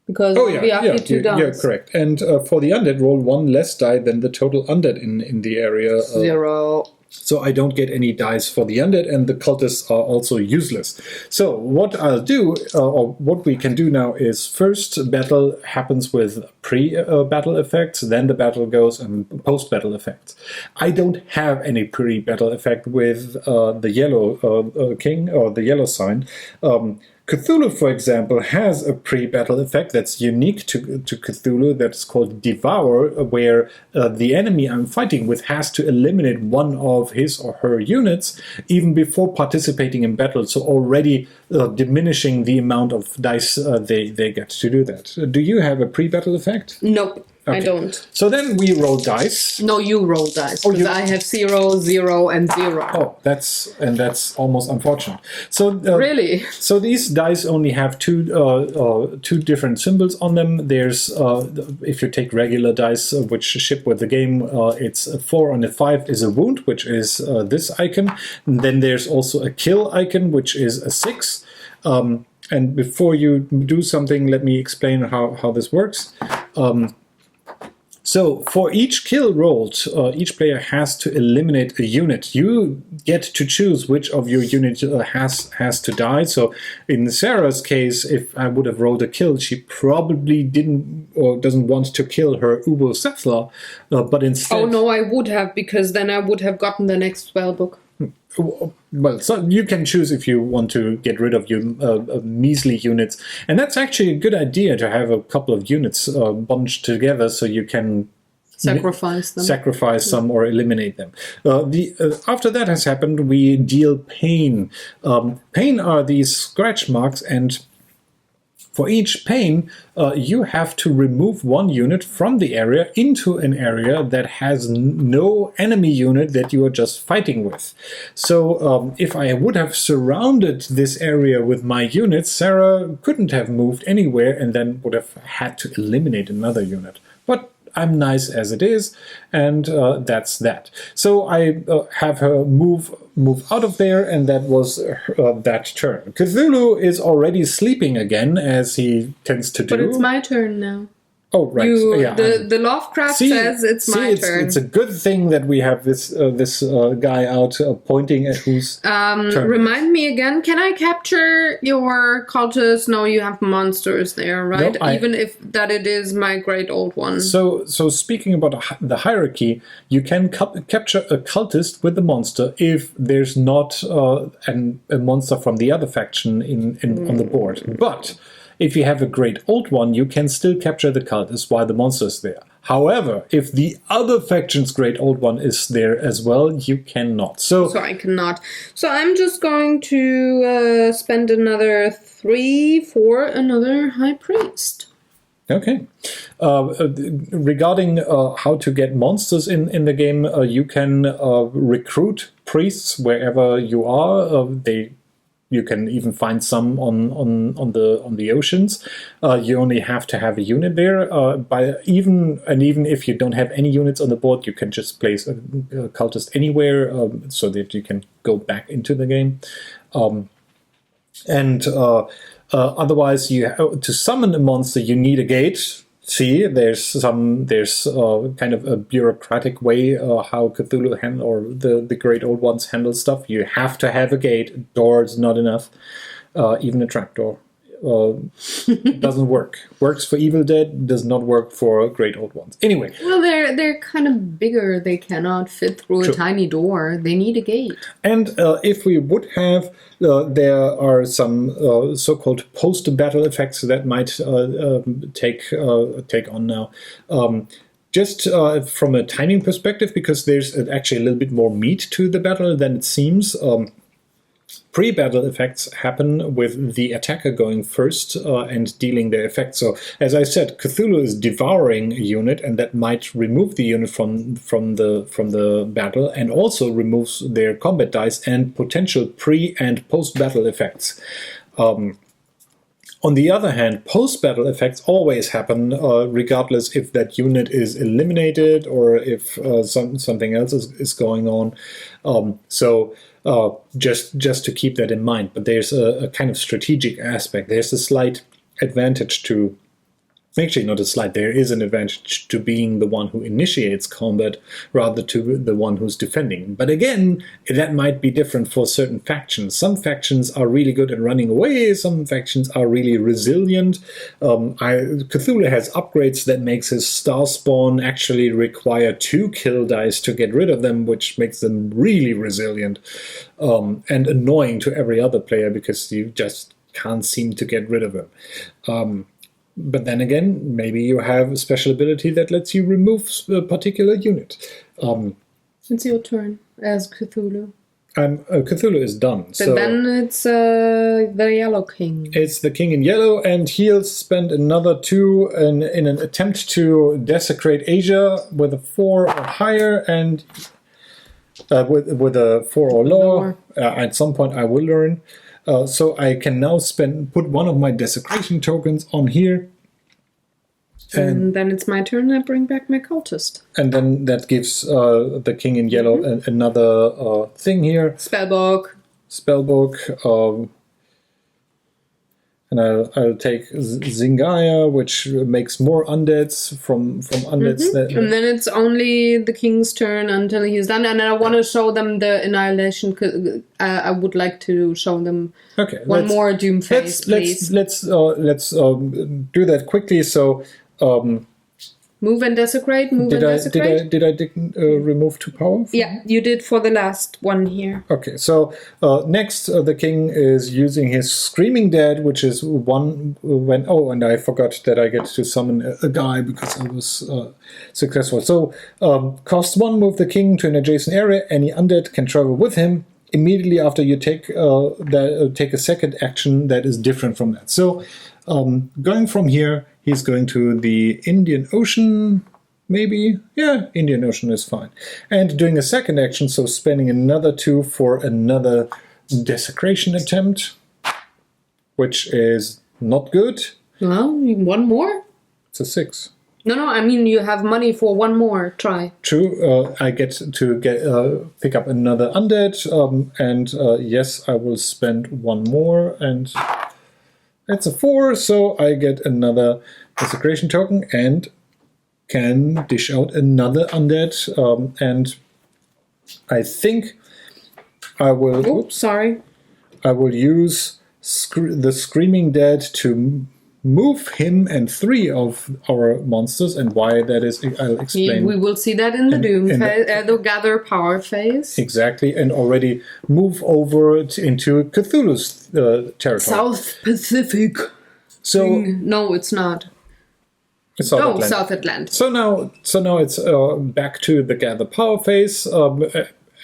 [SPEAKER 1] Because Byakhi 2 dies.
[SPEAKER 2] Yeah, correct. And for the undead roll 1 less die than the total undead in the area.
[SPEAKER 1] 0.
[SPEAKER 2] So I don't get any dice for the undead, and the cultists are also useless. So what I'll do, or what we can do now, is first battle happens with pre-battle effects, then the battle goes and post-battle effects. I don't have any pre-battle effect with the yellow king or the yellow sign. Cthulhu, for example, has a pre-battle effect that's unique to Cthulhu that's called Devour, where the enemy I'm fighting with has to eliminate one of his or her units even before participating in battle, so already diminishing the amount of dice they get to do that. Do you have a pre-battle effect?
[SPEAKER 1] Nope, I
[SPEAKER 2] Okay.
[SPEAKER 1] don't.
[SPEAKER 2] So then we roll dice.
[SPEAKER 1] No, you roll dice, because
[SPEAKER 2] you-
[SPEAKER 1] I have 0, 0, and 0.
[SPEAKER 2] Oh, that's almost unfortunate. So
[SPEAKER 1] Really?
[SPEAKER 2] So these dice only have two different symbols on them. There's if you take regular dice which ship with the game, it's a 4 and a 5 is a wound, which is this icon. And then there's also a kill icon, which is a 6. And before you do something, let me explain how this works. So for each kill rolled, each player has to eliminate a unit. You get to choose which of your unit has to die. So in Sarah's case, if I would have rolled a kill, she probably didn't or doesn't want to kill her Ubo Settler, but instead...
[SPEAKER 1] Oh no, I would have, because then I would have gotten the next spell book.
[SPEAKER 2] Well, so you can choose if you want to get rid of your measly units. And that's actually a good idea, to have a couple of units bunched together so you can
[SPEAKER 1] Sacrifice them.
[SPEAKER 2] sacrifice some or eliminate them. After that has happened, we deal pain. Pain are these scratch marks, and for each pain, you have to remove one unit from the area into an area that has no enemy unit that you are just fighting with. So if I would have surrounded this area with my units, Sarah couldn't have moved anywhere and then would have had to eliminate another unit. But I'm nice as it is, and that's that. So I have her move out of there, and that was that turn. Cthulhu is already sleeping again, as he tends to do.
[SPEAKER 1] But it's my turn now.
[SPEAKER 2] Oh, right. Yeah,
[SPEAKER 1] the Lovecraft says it's my turn.
[SPEAKER 2] It's a good thing that we have this guy out pointing at whose turn.
[SPEAKER 1] Remind me again, can I capture your cultists? No, you have monsters there, right?
[SPEAKER 2] No,
[SPEAKER 1] Even if that it is my great old one.
[SPEAKER 2] So speaking about the hierarchy, you can capture a cultist with the monster if there's not a monster from the other faction on the board. But if you have a great old one, you can still capture the cultist while the monster is there. However, if the other faction's great old one is there as well, you cannot. So
[SPEAKER 1] I cannot. So I'm just going to spend another 3 for another high priest.
[SPEAKER 2] Okay. Regarding how to get monsters in the game, you can recruit priests wherever you are. You can even find some on the oceans. You only have to have a unit there. Even if you don't have any units on the board, you can just place a cultist anywhere so that you can go back into the game. Otherwise, to summon a monster, you need a gate. See, there's kind of a bureaucratic way how Cthulhu or the great old ones handle stuff. You have to have a gate. A door is not enough. Even a trapdoor doesn't work. Works for Evil Dead, does not work for great old ones. Anyway.
[SPEAKER 1] Well, they're kind of bigger. They cannot fit through a tiny door. They need a gate.
[SPEAKER 2] And if we would have, there are some so-called post-battle effects that might take on now. Just from a timing perspective, because there's actually a little bit more meat to the battle than it seems. Pre-battle effects happen with the attacker going first and dealing their effects. So, as I said, Cthulhu is devouring a unit, and that might remove the unit from the battle, and also removes their combat dice and potential pre- and post-battle effects. On the other hand, post-battle effects always happen, regardless if that unit is eliminated or if something else is going on. Just to keep that in mind. But there's a kind of strategic aspect. There's a slight advantage to Actually, not a slight. There is an advantage to being the one who initiates combat rather to the one who's defending. But again, that might be different for certain factions. Some factions are really good at running away. Some factions are really resilient. Cthulhu has upgrades that makes his star spawn actually require 2 kill dice to get rid of them, which makes them really resilient and annoying to every other player because you just can't seem to get rid of them. But then again, maybe you have a special ability that lets you remove a particular unit.
[SPEAKER 1] It's your turn as Cthulhu.
[SPEAKER 2] Cthulhu is done.
[SPEAKER 1] But
[SPEAKER 2] so
[SPEAKER 1] then it's the Yellow King.
[SPEAKER 2] It's the King in Yellow, and he'll spend another 2 in an attempt to desecrate Asia with a 4 or higher, and with a 4 or lower. At some point I will learn. So I can now put one of my desecration tokens on here.
[SPEAKER 1] And then it's my turn. I bring back my cultist.
[SPEAKER 2] And then that gives the King in Yellow another thing here.
[SPEAKER 1] Spellbook.
[SPEAKER 2] And I'll take Zingaya, which makes more undeads from undeads.
[SPEAKER 1] And then it's only the king's turn until he's done. And I want to show them the annihilation. I would like to show them one more doom phase, please.
[SPEAKER 2] Let's do that quickly. So.
[SPEAKER 1] Move and desecrate.
[SPEAKER 2] Did I remove 2 power?
[SPEAKER 1] Yeah, you did for the last one here.
[SPEAKER 2] Okay, so next the king is using his Screaming Dead, which is 1 when... Oh, and I forgot that I get to summon a guy because I was successful. So cost 1, move the king to an adjacent area. Any undead can travel with him. Immediately after you take a second action that is different from that. So going from here, he's going to the Indian Ocean, maybe? Yeah, Indian Ocean is fine. And doing a second action, so spending another 2 for another desecration attempt, which is not good.
[SPEAKER 1] Well, one more?
[SPEAKER 2] It's a 6.
[SPEAKER 1] No, I mean you have money for one more try.
[SPEAKER 2] True, I get to pick up another undead, and yes, I will spend 1 more, and it's a 4, so I get another desecration token and can dish out another undead, and I think I will...
[SPEAKER 1] Oops, sorry.
[SPEAKER 2] I will use the Screaming Dead to move him and 3 of our monsters, and why that is, I'll explain.
[SPEAKER 1] We will see that in the Doom phase, the Gather Power phase.
[SPEAKER 2] Exactly, and already move over into Cthulhu's territory.
[SPEAKER 1] South Pacific.
[SPEAKER 2] So
[SPEAKER 1] no, it's not.
[SPEAKER 2] It's South
[SPEAKER 1] South Atlantic.
[SPEAKER 2] So now it's back to the Gather Power phase.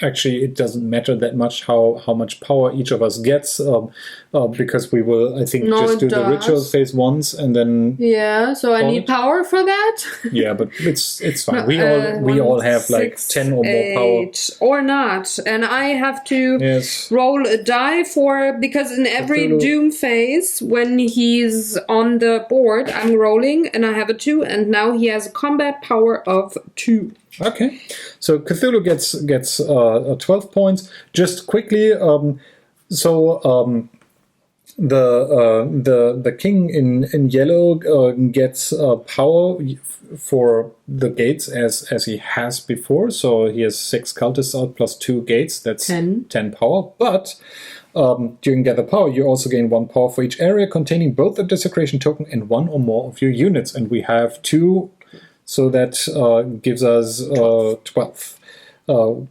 [SPEAKER 2] Actually, it doesn't matter that much how much power each of us gets, because we will, I think, just do the ritual phase once, and then...
[SPEAKER 1] Yeah, so I need power for that?
[SPEAKER 2] Yeah, but it's fine. We all have like 10 or more power.
[SPEAKER 1] Or not. And I have to roll a die because in every
[SPEAKER 2] Cthulhu.
[SPEAKER 1] Doom phase, when he's on the board, I'm rolling, and I have a 2, and now he has a combat power of 2.
[SPEAKER 2] Okay, so Cthulhu gets 12 points. Just quickly, the king in yellow gets power for the gates as he has before. So he has 6 cultists out plus 2 gates. That's 10 power. But during Gather Power, you also gain 1 power for each area containing both a desecration token and 1 or more of your units. And we have 2. So that gives us 12,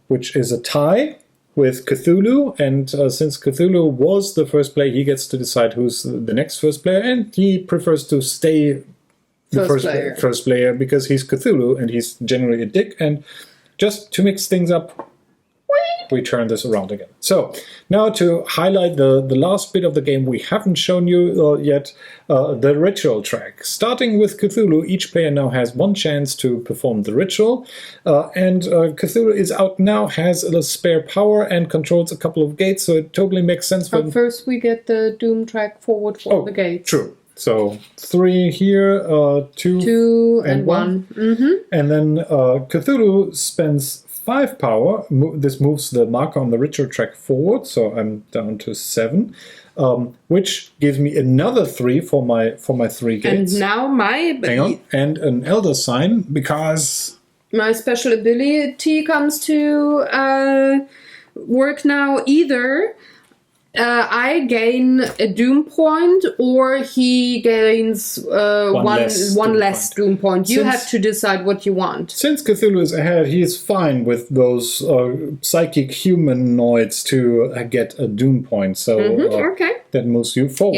[SPEAKER 2] which is a tie with Cthulhu. And since Cthulhu was the first player, he gets to decide who's the next first player. And he prefers to stay the first player because he's Cthulhu and he's generally a dick. And just to mix things up, we turn this around again. So now to highlight the last bit of the game we haven't shown you yet, the ritual track. Starting with Cthulhu, each player now has 1 chance to perform the ritual, and Cthulhu is out now, has a spare power and controls a couple of gates, so it totally makes sense.
[SPEAKER 1] But first we get the Doom track forward for the gates.
[SPEAKER 2] True. So 3 here, 2
[SPEAKER 1] and 1. Mm-hmm.
[SPEAKER 2] And then Cthulhu spends 5 power. This moves the marker on the ritual track forward, so I'm down to 7, which gives me another 3 for my 3 gates.
[SPEAKER 1] And now
[SPEAKER 2] Hang on, and an elder sign, because
[SPEAKER 1] my special ability comes to work now. Either I gain a doom point, or he gains one less doom point. You have to decide what you want.
[SPEAKER 2] Since Cthulhu is ahead, he is fine with those psychic humanoids to get a doom point. So
[SPEAKER 1] Okay.
[SPEAKER 2] that moves you forward.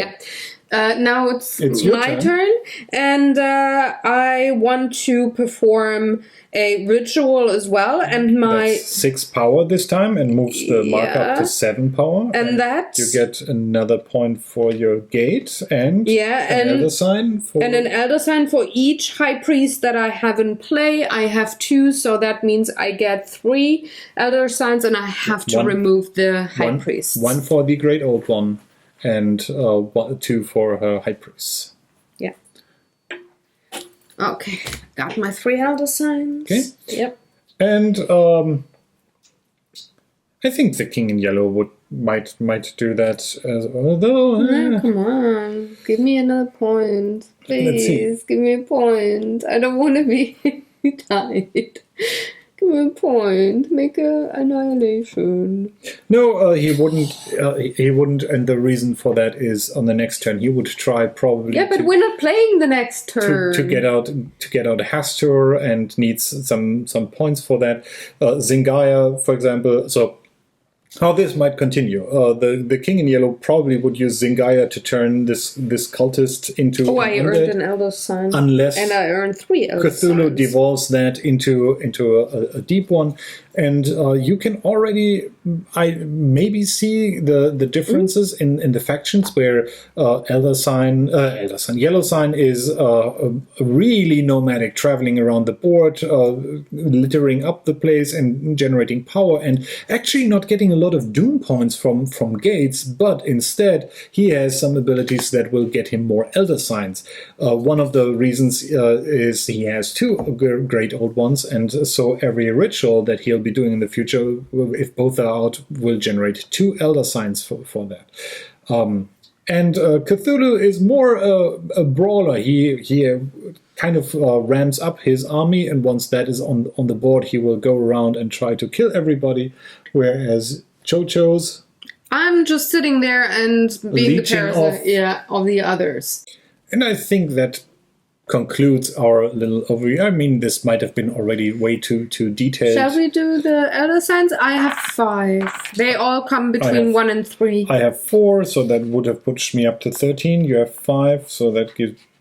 [SPEAKER 1] Yeah. Now it's
[SPEAKER 2] your
[SPEAKER 1] my turn, and I want to perform a ritual as well. And my
[SPEAKER 2] That's 6 power this time, and moves the mark up to 7 power.
[SPEAKER 1] And that
[SPEAKER 2] you get another point for your gate, and an elder sign for
[SPEAKER 1] an elder sign for each high priest that I have in play. I have 2, so that means I get 3 elder signs, and I have to remove the high priest.
[SPEAKER 2] 1 for the great old one, and 2 for her high priest.
[SPEAKER 1] Yeah. Okay, got my 3 elder signs.
[SPEAKER 2] Okay.
[SPEAKER 1] Yep.
[SPEAKER 2] And I think the king in yellow might do that as well. Though,
[SPEAKER 1] Come on, give me another point, please. Give me a point. I don't want to be tied. Give me a point. Make a annihilation.
[SPEAKER 2] No, he wouldn't. He wouldn't, and the reason for that is on the next turn he would try probably.
[SPEAKER 1] Yeah, but we're not playing the next turn.
[SPEAKER 2] To get out a Hastur, and needs some points for that. Zingaya, for example. So how this might continue. The king in yellow probably would use Zingaya to turn this cultist into.
[SPEAKER 1] Oh, I earned an elder sign.
[SPEAKER 2] Unless
[SPEAKER 1] and I earned 3 elder
[SPEAKER 2] Cthulhu
[SPEAKER 1] signs.
[SPEAKER 2] devolves that into a deep one, and you can already maybe see the differences in the factions where yellow sign is really nomadic, traveling around the board, littering up the place and generating power, and actually not getting a lot of doom points from gates, but instead he has some abilities that will get him more elder signs. One of the reasons is he has 2 great old ones, and so every ritual that he'll be doing in the future, if both are out, will generate 2 elder signs for that. And Cthulhu is more a brawler. He kind of ramps up his army, and once that is on the board, he will go around and try to kill everybody. Whereas Chocho's,
[SPEAKER 1] I'm just sitting there and being the parasite of the others.
[SPEAKER 2] And I think that concludes our little overview. I mean, this might have been already way too detailed.
[SPEAKER 1] Shall we do the elder signs? I have 5. They all come between 1 and 3.
[SPEAKER 2] I have 4, so that would have pushed me up to 13. You have 5, so that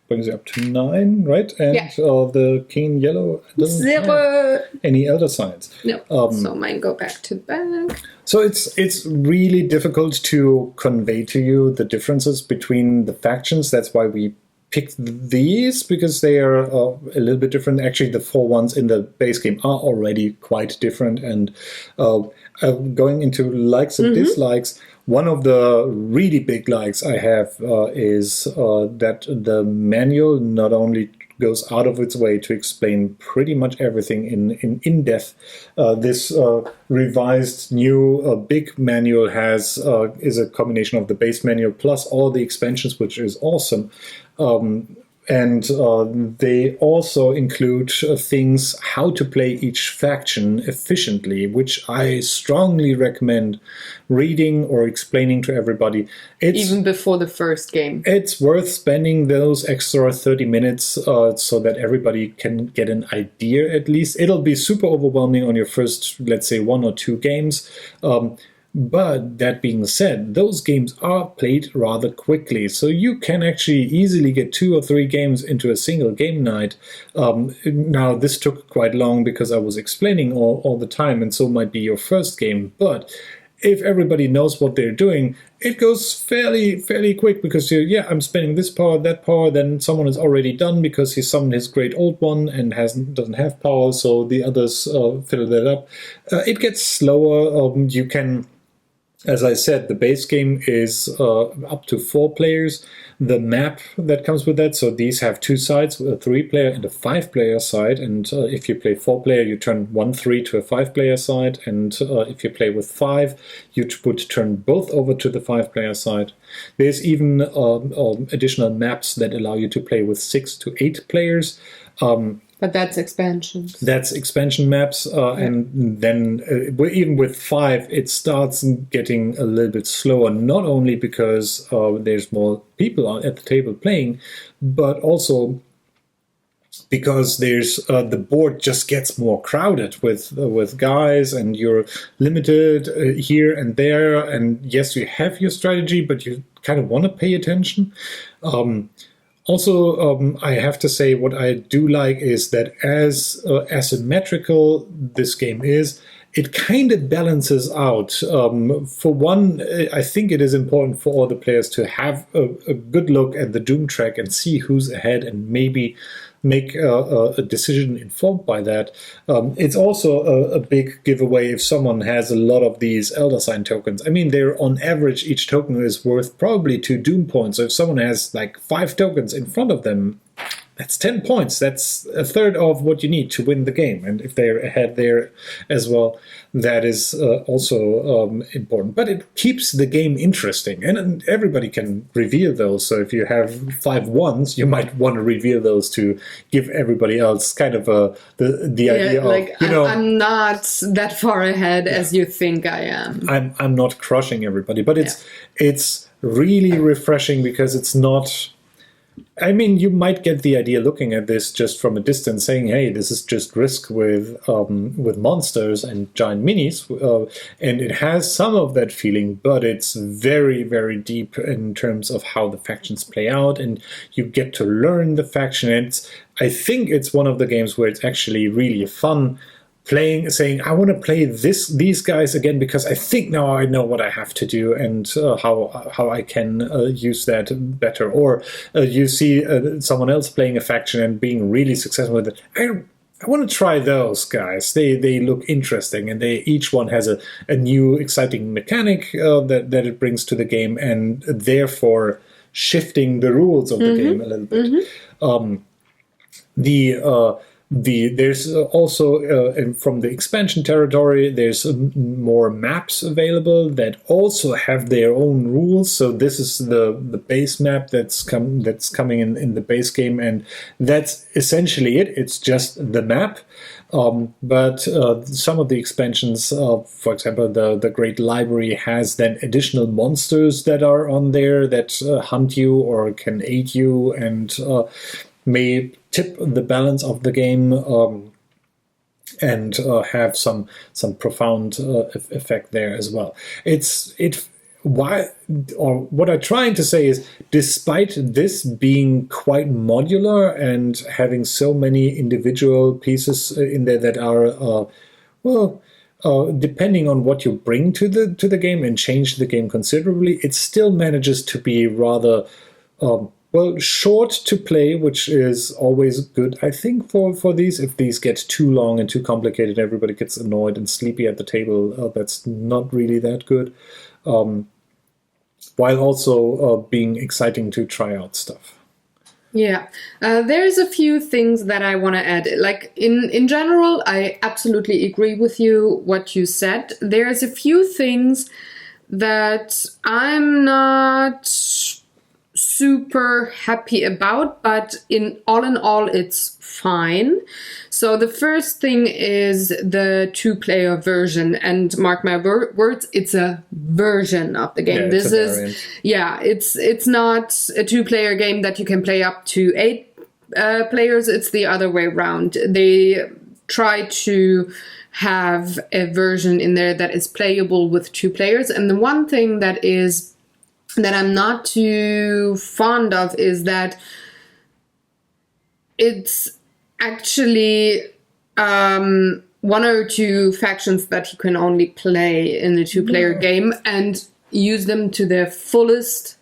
[SPEAKER 2] brings you up to 9, right? And the king in yellow doesn't
[SPEAKER 1] 0.
[SPEAKER 2] have any elder signs.
[SPEAKER 1] No, so mine go back to back.
[SPEAKER 2] So it's really difficult to convey to you the differences between the factions. That's why we picked these, because they are a little bit different. Actually, the 4 ones in the base game are already quite different. And going into likes and dislikes, one of the really big likes I have is that the manual not only goes out of its way to explain pretty much everything in depth. This revised new big manual is a combination of the base manual plus all the expansions, which is awesome. And they also include things how to play each faction efficiently, which I strongly recommend reading or explaining to everybody.
[SPEAKER 1] Even before the first game.
[SPEAKER 2] It's worth spending those extra 30 minutes so that everybody can get an idea at least. It'll be super overwhelming on your first, let's say, 1 or 2 games. But that being said, those games are played rather quickly, so you can actually easily get 2 or 3 games into a single game night. Now, this took quite long because I was explaining all the time, and so might be your first game. But if everybody knows what they're doing, it goes fairly quick because I'm spending this power, that power, then someone is already done because he summoned his great old one and doesn't have power, so the others fill that up. It gets slower. You can As I said, the base game is up to 4 players. The map that comes with that, so these have 2 sides, a 3-player and a 5-player side. And if you play 4-player, you turn 1-3 to a 5-player side. And if you play with 5, you would turn both over to the 5-player side. There's even additional maps that allow you to play with 6 to 8 players.
[SPEAKER 1] But that's expansions.
[SPEAKER 2] That's expansion maps, and then even with 5, it starts getting a little bit slower. Not only because there's more people at the table playing, but also because there's the board just gets more crowded with guys, and you're limited here and there. And yes, you have your strategy, but you kind of want to pay attention. Also, I have to say what I do like is that as asymmetrical this game is, it kind of balances out. For one, I think it is important for all the players to have a good look at the Doom track and see who's ahead and maybe make a decision informed by that. It's also a big giveaway if someone has a lot of these Elder Sign tokens. I mean, they're on average, each token is worth probably 2 Doom points. So if someone has like 5 tokens in front of them, that's 10 points. That's a third of what you need to win the game. And if they're ahead there as well, that is also important. But it keeps the game interesting. And everybody can reveal those. So if you have 5 ones, you might want to reveal those to give everybody else kind of the idea
[SPEAKER 1] like,
[SPEAKER 2] of, you know,
[SPEAKER 1] I'm not that far ahead as you think I am.
[SPEAKER 2] I'm not crushing everybody. But it's really refreshing because it's not... I mean, you might get the idea looking at this just from a distance, saying, "Hey, this is just Risk with monsters and giant minis," and it has some of that feeling, but it's very, very deep in terms of how the factions play out, and you get to learn the faction. I think it's one of the games where it's actually really fun. Saying, I want to play these guys again because I think now I know what I have to do and how I can use that better. Or you see someone else playing a faction and being really successful with it. I want to try those guys. They look interesting, and each one has a new exciting mechanic that it brings to the game, and therefore shifting the rules of the game a little bit. There's also from the expansion territory, there's more maps available that also have their own rules. So this is the base map that's coming in the base game, and that's essentially it. It's just the map. But some of the expansions, for example, the Great Library has then additional monsters that are on there that hunt you or can aid you and may tip the balance of the game and have some profound effect there as well. What I'm trying to say is, despite this being quite modular and having so many individual pieces in there that are depending on what you bring to the game and change the game considerably, it still manages to be rather short to play, which is always good, I think, for these. If these get too long and too complicated, everybody gets annoyed and sleepy at the table. That's not really that good. While also being exciting to try out stuff.
[SPEAKER 1] Yeah, there's a few things that I want to add. Like, in general, I absolutely agree with you, what you said. There's a few things that I'm not super happy about, but in all it's fine. So the first thing is the 2-player version, and mark my words, it's a version of the game.
[SPEAKER 2] Yeah,
[SPEAKER 1] this is it's not a 2-player game that you can play up to 8 players. It's the other way around. They try to have a version in there that is playable with 2 players, and the one thing that I'm not too fond of is that it's actually 1 or 2 factions that you can only play in the 2-player game and use them to their fullest.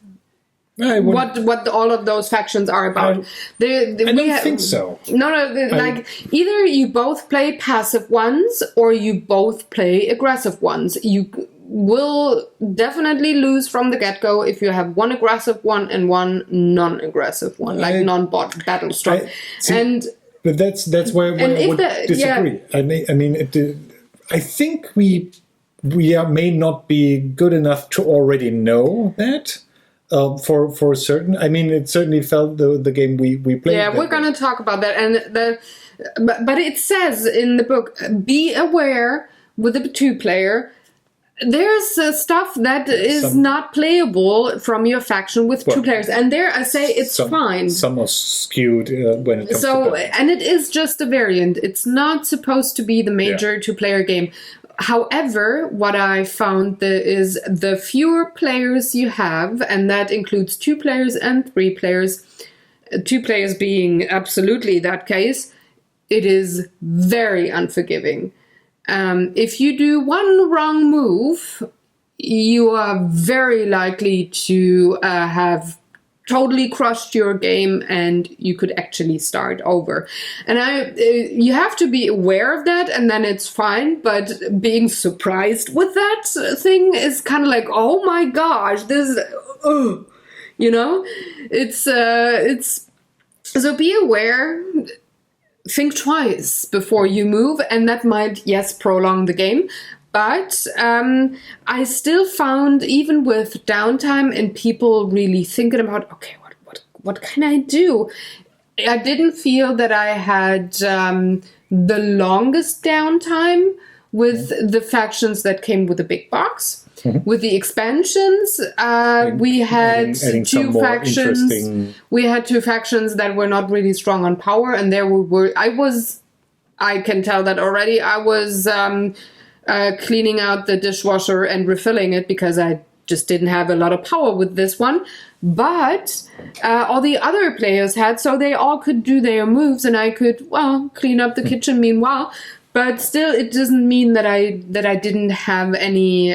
[SPEAKER 1] What all of those factions are about. I don't
[SPEAKER 2] think so.
[SPEAKER 1] No, like either you both play passive ones or you both play aggressive ones. will definitely lose from the get-go if you have one aggressive one and one non-aggressive one, like non-battle strong.
[SPEAKER 2] But that's where I would disagree. I think we may not be good enough to already know that for certain. I mean, it certainly felt the game we played.
[SPEAKER 1] Yeah, we're going to talk about that. But it says in the book, be aware with a 2-player. There's stuff that is not playable from your faction with 2 players, and there I say it's fine.
[SPEAKER 2] Some are skewed when it comes to that.
[SPEAKER 1] And it is just a variant. It's not supposed to be the major 2-player game. However, what I found is the fewer players you have, and that includes 2 players and 3 players, 2 players being absolutely that case, it is very unforgiving. If you do one wrong move, you are very likely to have totally crushed your game, and you could actually start over. And you have to be aware of that, and then it's fine. But being surprised with that thing is kind of like, oh my gosh, this, it's so be aware. Think twice before you move, and that might, prolong the game. But I still found, even with downtime and people really thinking about, okay, what can I do? I didn't feel that I had the longest downtime with the factions that came with the big box. With the expansions, we had 2 factions. We had 2 factions that were not really strong on power, and there we were. I can tell that already. I was cleaning out the dishwasher and refilling it because I just didn't have a lot of power with this one. But all the other players had, so they all could do their moves, and I could clean up the kitchen meanwhile. But still, it doesn't mean that I didn't have any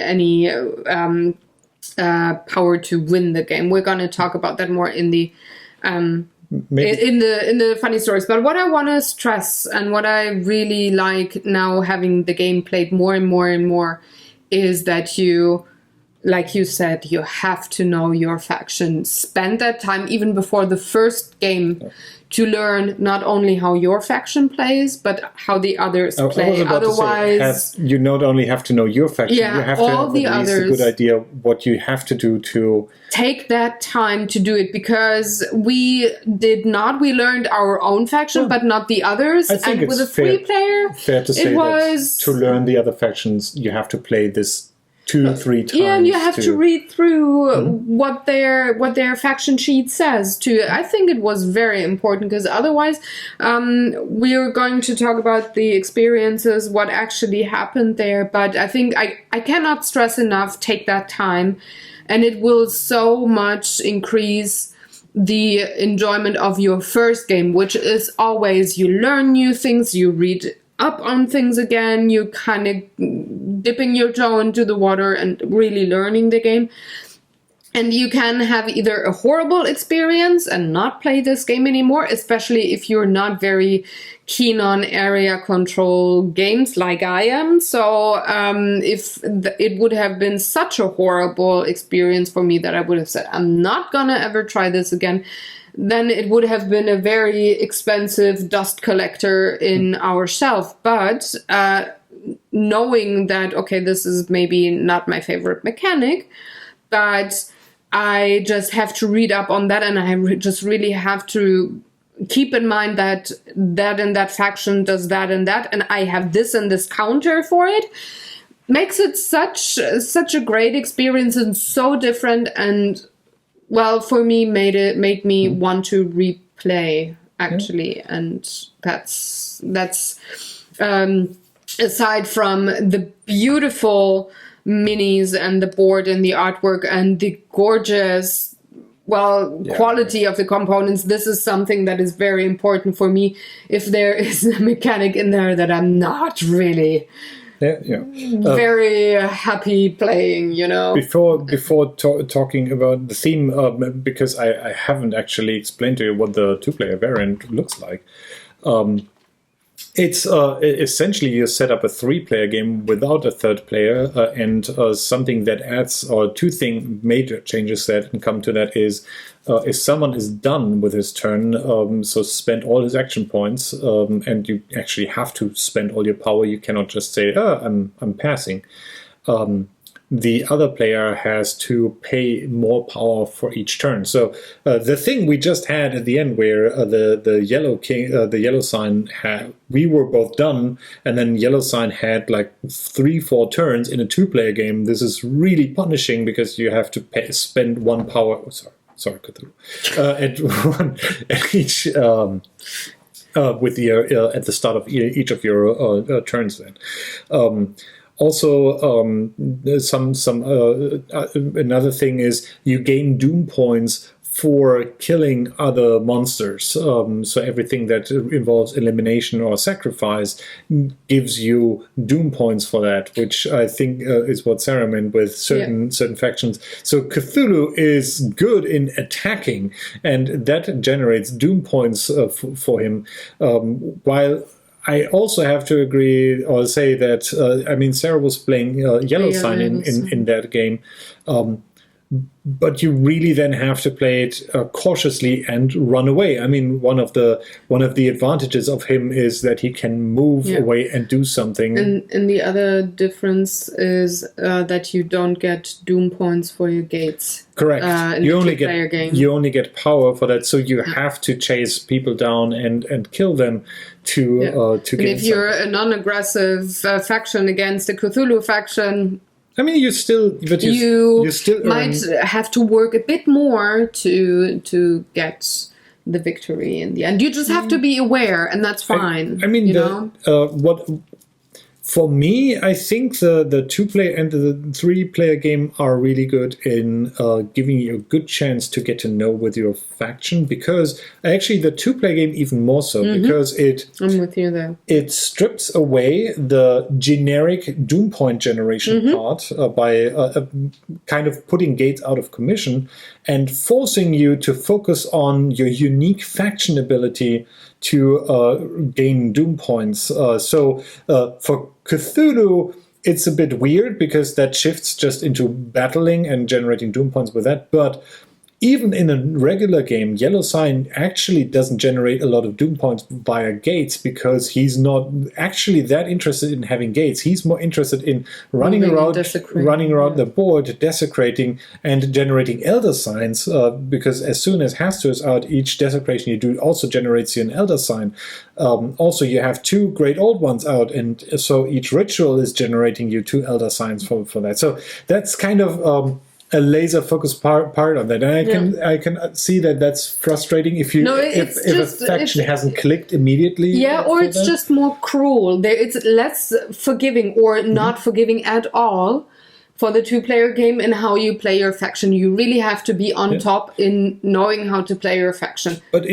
[SPEAKER 1] power to win the game. We're going to talk about that more in the in the funny stories. But what I want to stress, and what I really like now, having the game played more and more and more, is that you, like you said, you have to know your faction. Spend that time even before the first game to learn not only how your faction plays, but how the others play. Otherwise,
[SPEAKER 2] you not only have to know your faction, you have to have at least a good idea what you have to do to
[SPEAKER 1] take that time to do it, because we learned our own faction, but not the others.
[SPEAKER 2] I think
[SPEAKER 1] and with a 3-player,
[SPEAKER 2] fair to say that to learn the other factions, you have to play this 2-3 times.
[SPEAKER 1] Yeah, and you have to read through what their faction sheet says too. I think it was very important, because otherwise we are going to talk about the experiences, what actually happened there. But I think I cannot stress enough, take that time, and it will so much increase the enjoyment of your first game, which is always you learn new things, you read up on things again, you kind of dipping your toe into the water and really learning the game. And you can have either a horrible experience and not play this game anymore, especially if you're not very keen on area control games like I am. So if it would have been such a horrible experience for me that I would have said, I'm not gonna ever try this again, then it would have been a very expensive dust collector in our shelf. But knowing that, okay, this is maybe not my favorite mechanic, but I just have to read up on that, and I just really have to keep in mind that that and that faction does that and that, and I have this and this counter for it, makes it such a great experience and so different. And well, for me, made me want to replay actually, and that's aside from the beautiful minis and the board and the artwork and the gorgeous quality of the components, this is something that is very important for me. If there is a mechanic in there that I'm not really very happy playing, you know.
[SPEAKER 2] Before talking about the theme, because I haven't actually explained to you what the 2-player variant looks like. It's essentially you set up a 3-player game without a third player, and something that adds, or major changes that can come to that is if someone is done with his turn, so spend all his action points, and you actually have to spend all your power. You cannot just say, I'm passing. The other player has to pay more power for each turn. So the thing we just had at the end, where the yellow sign we were both done, and then yellow sign had like 3-4 turns in a 2-player game. This is really punishing because you have to spend 1 power. Sorry, Cthulhu. At each. With the at the start of each of your turns, then. Also, another thing is you gain doom points for killing other monsters. So everything that involves elimination or sacrifice gives you doom points for that, which I think is what Sarah meant with certain factions. So Cthulhu is good in attacking, and that generates doom points for him, while I also have to agree or say that, Sarah was playing Yellow Sign in that game. But you really then have to play it cautiously and run away. I mean, one of the advantages of him is that he can move away and do something.
[SPEAKER 1] And the other difference is that you don't get doom points for your gates.
[SPEAKER 2] Correct. You only get power for that, so you have to chase people down and kill them to get. And
[SPEAKER 1] if you're a non-aggressive faction against a Cthulhu faction,
[SPEAKER 2] I mean, you still
[SPEAKER 1] might have to work a bit more to get the victory in the end. You just have to be aware, and that's fine.
[SPEAKER 2] For me, I think the 2-player and the 3-player game are really good in giving you a good chance to get to know with your faction, because actually the 2-player game even more so, because
[SPEAKER 1] I'm with you there.
[SPEAKER 2] It strips away the generic doom point generation part by kind of putting gates out of commission and forcing you to focus on your unique faction ability to gain doom points. So for Cthulhu, it's a bit weird because that shifts just into battling and generating doom points with that. But even in a regular game, Yellow Sign actually doesn't generate a lot of doom points via gates, because he's not actually that interested in having gates. He's more interested in running around the board, desecrating, and generating Elder Signs, because as soon as Hastur is out, each desecration you do also generates you an Elder Sign. Also, you have 2 Great Old Ones out, and so each ritual is generating you 2 Elder Signs for that. So that's kind of a laser focused part on that, and I can see that that's frustrating if a faction hasn't clicked immediately.
[SPEAKER 1] Or it's just more cruel. It's less forgiving or not forgiving at all for the 2-player game in how you play your faction. You really have to be on top in knowing how to play your faction.
[SPEAKER 2] But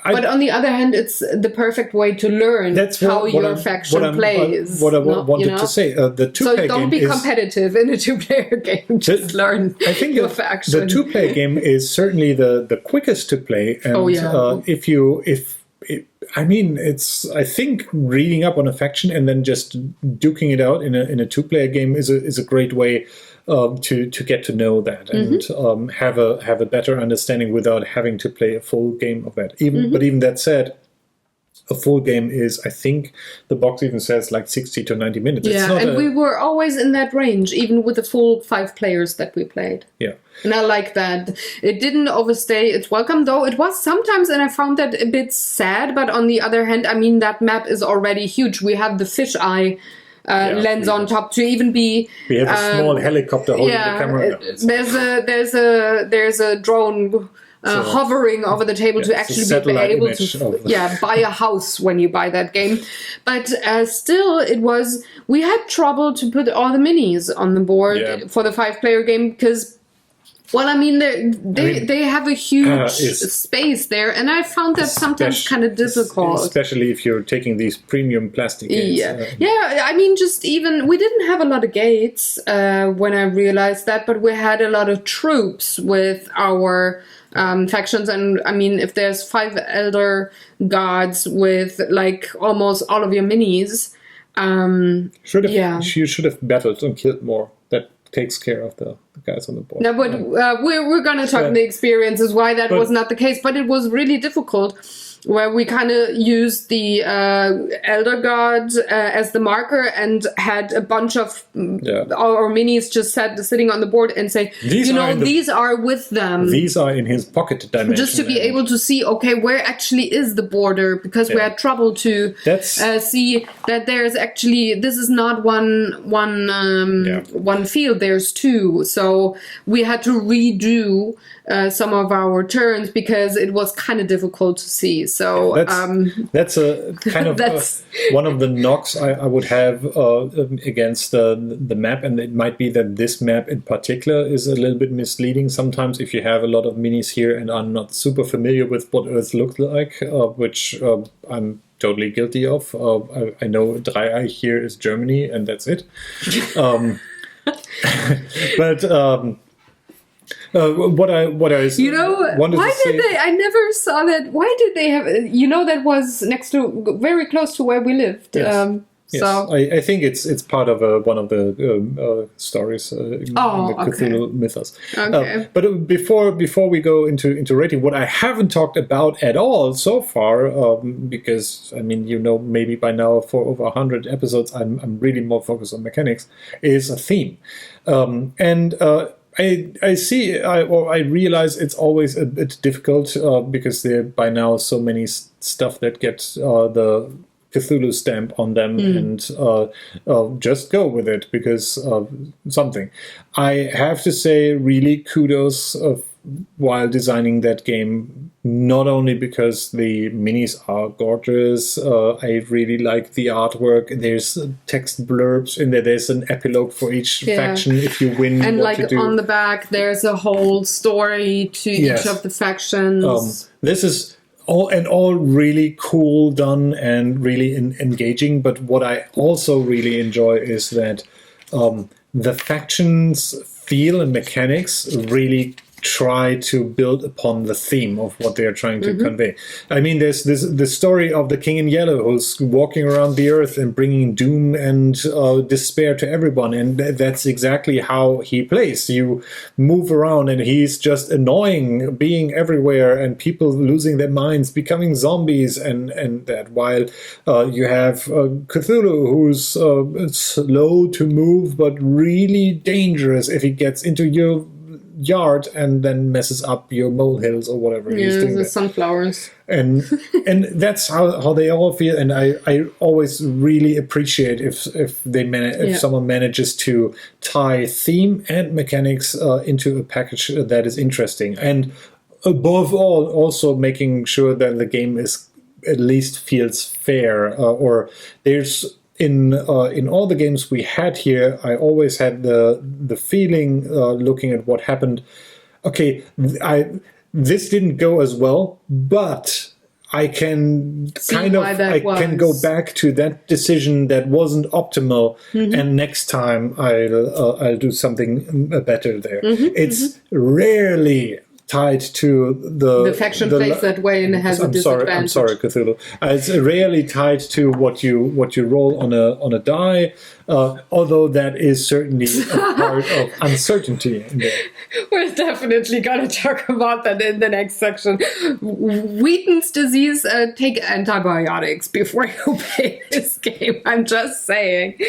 [SPEAKER 2] but
[SPEAKER 1] on the other hand, it's the perfect way to learn how your faction plays.
[SPEAKER 2] What I wanted to say, the 2-player game.
[SPEAKER 1] So don't be competitive in a 2-player game. Just learn your faction.
[SPEAKER 2] The 2-player game is certainly the quickest to play, and I think reading up on a faction and then just duking it out in a 2-player game is a great way to get to know that and have a better understanding without having to play a full game of that. But even that said, a full game is, I think the box even says, like 60 to 90 minutes.
[SPEAKER 1] We were always in that range, even with the full 5 players that we played.
[SPEAKER 2] Yeah.
[SPEAKER 1] And I like that. It didn't overstay its welcome, though it was sometimes, and I found that a bit sad, but on the other hand, I mean, that map is already huge. We have the fisheye lens on top to even be.
[SPEAKER 2] We have a small helicopter holding the camera.
[SPEAKER 1] There's a drone hovering over the table to actually be able to buy a house when you buy that game. But still, we had trouble to put all the minis on the board for the 5-player game, because Well, I mean, they have a huge space there, and I found that sometimes kind of difficult.
[SPEAKER 2] Especially if you're taking these premium plastic gates.
[SPEAKER 1] Yeah, I mean, just even, we didn't have a lot of gates when I realized that, but we had a lot of troops with our factions, and I mean, if there's 5 elder gods with, like, almost all of your minis...
[SPEAKER 2] you should have battled and killed more. That takes care of the guys on the board.
[SPEAKER 1] No, but we're going to talk the experiences why that was not the case, but it was really difficult, where we kind of used the elder god as the marker and had a bunch of our minis just sitting on the board and say, these are with them.
[SPEAKER 2] These are in his pocket dimension.
[SPEAKER 1] Just to be able to see, okay, where actually is the border, because we had trouble to see that there's actually, this is not one field, there's 2. So we had to redo some of our turns because it was kind of difficult to see. So
[SPEAKER 2] that's a kind of one of the knocks I would have against the map, and it might be that this map in particular is a little bit misleading sometimes if you have a lot of minis here and are not super familiar with what Earth looks like, which I'm totally guilty of. I know Dreieich here is Germany, and that's it. But what I why did
[SPEAKER 1] they? I never saw that. Why did they have? That was next to, very close to where we lived.
[SPEAKER 2] Yes. Yes. So I think it's part of one of the stories in the Cthulhu mythos.
[SPEAKER 1] Okay.
[SPEAKER 2] But before we go into rating, what I haven't talked about at all so far, because I mean maybe by now for over 100 episodes I'm really more focused on mechanics, is a theme, and. I realize it's always a bit difficult because there are by now so many stuff that get the Cthulhu stamp on them, and just go with it because something. I have to say, really kudos while designing that game, not only because the minis are gorgeous, I really like the artwork. There's text blurbs in there. There's an epilogue for each faction if you win.
[SPEAKER 1] And
[SPEAKER 2] what to do.
[SPEAKER 1] On the back, there's a whole story to each of the factions.
[SPEAKER 2] This is all really cool done and really engaging. But what I also really enjoy is that the factions feel and mechanics really try to build upon the theme of what they're trying to convey. I mean, there's the story of the King in Yellow who's walking around the earth and bringing doom and despair to everyone, and that's exactly how he plays. You move around and he's just annoying, being everywhere, and people losing their minds, becoming zombies, and that, while you have Cthulhu, who's slow to move but really dangerous if he gets into your yard and then messes up your molehills or whatever he's doing.
[SPEAKER 1] The sunflowers.
[SPEAKER 2] And that's how they all feel. And I always really appreciate if someone manages to tie theme and mechanics into a package that is interesting. And above all, also making sure that the game is at least feels fair, or there's in all the games we had here, I always had the feeling, looking at what happened, okay, this didn't go as well, but I can can go back to that decision that wasn't optimal, and next time I'll do something better there. It's rarely tied to the
[SPEAKER 1] faction plays that way and has a disadvantage.
[SPEAKER 2] I'm sorry, Cthulhu. It's rarely tied to what you roll on a die, although that is certainly a part of uncertainty in there.
[SPEAKER 1] We're definitely going to talk about that in the next section. Wheaton's disease, take antibiotics before you play this game. I'm just saying.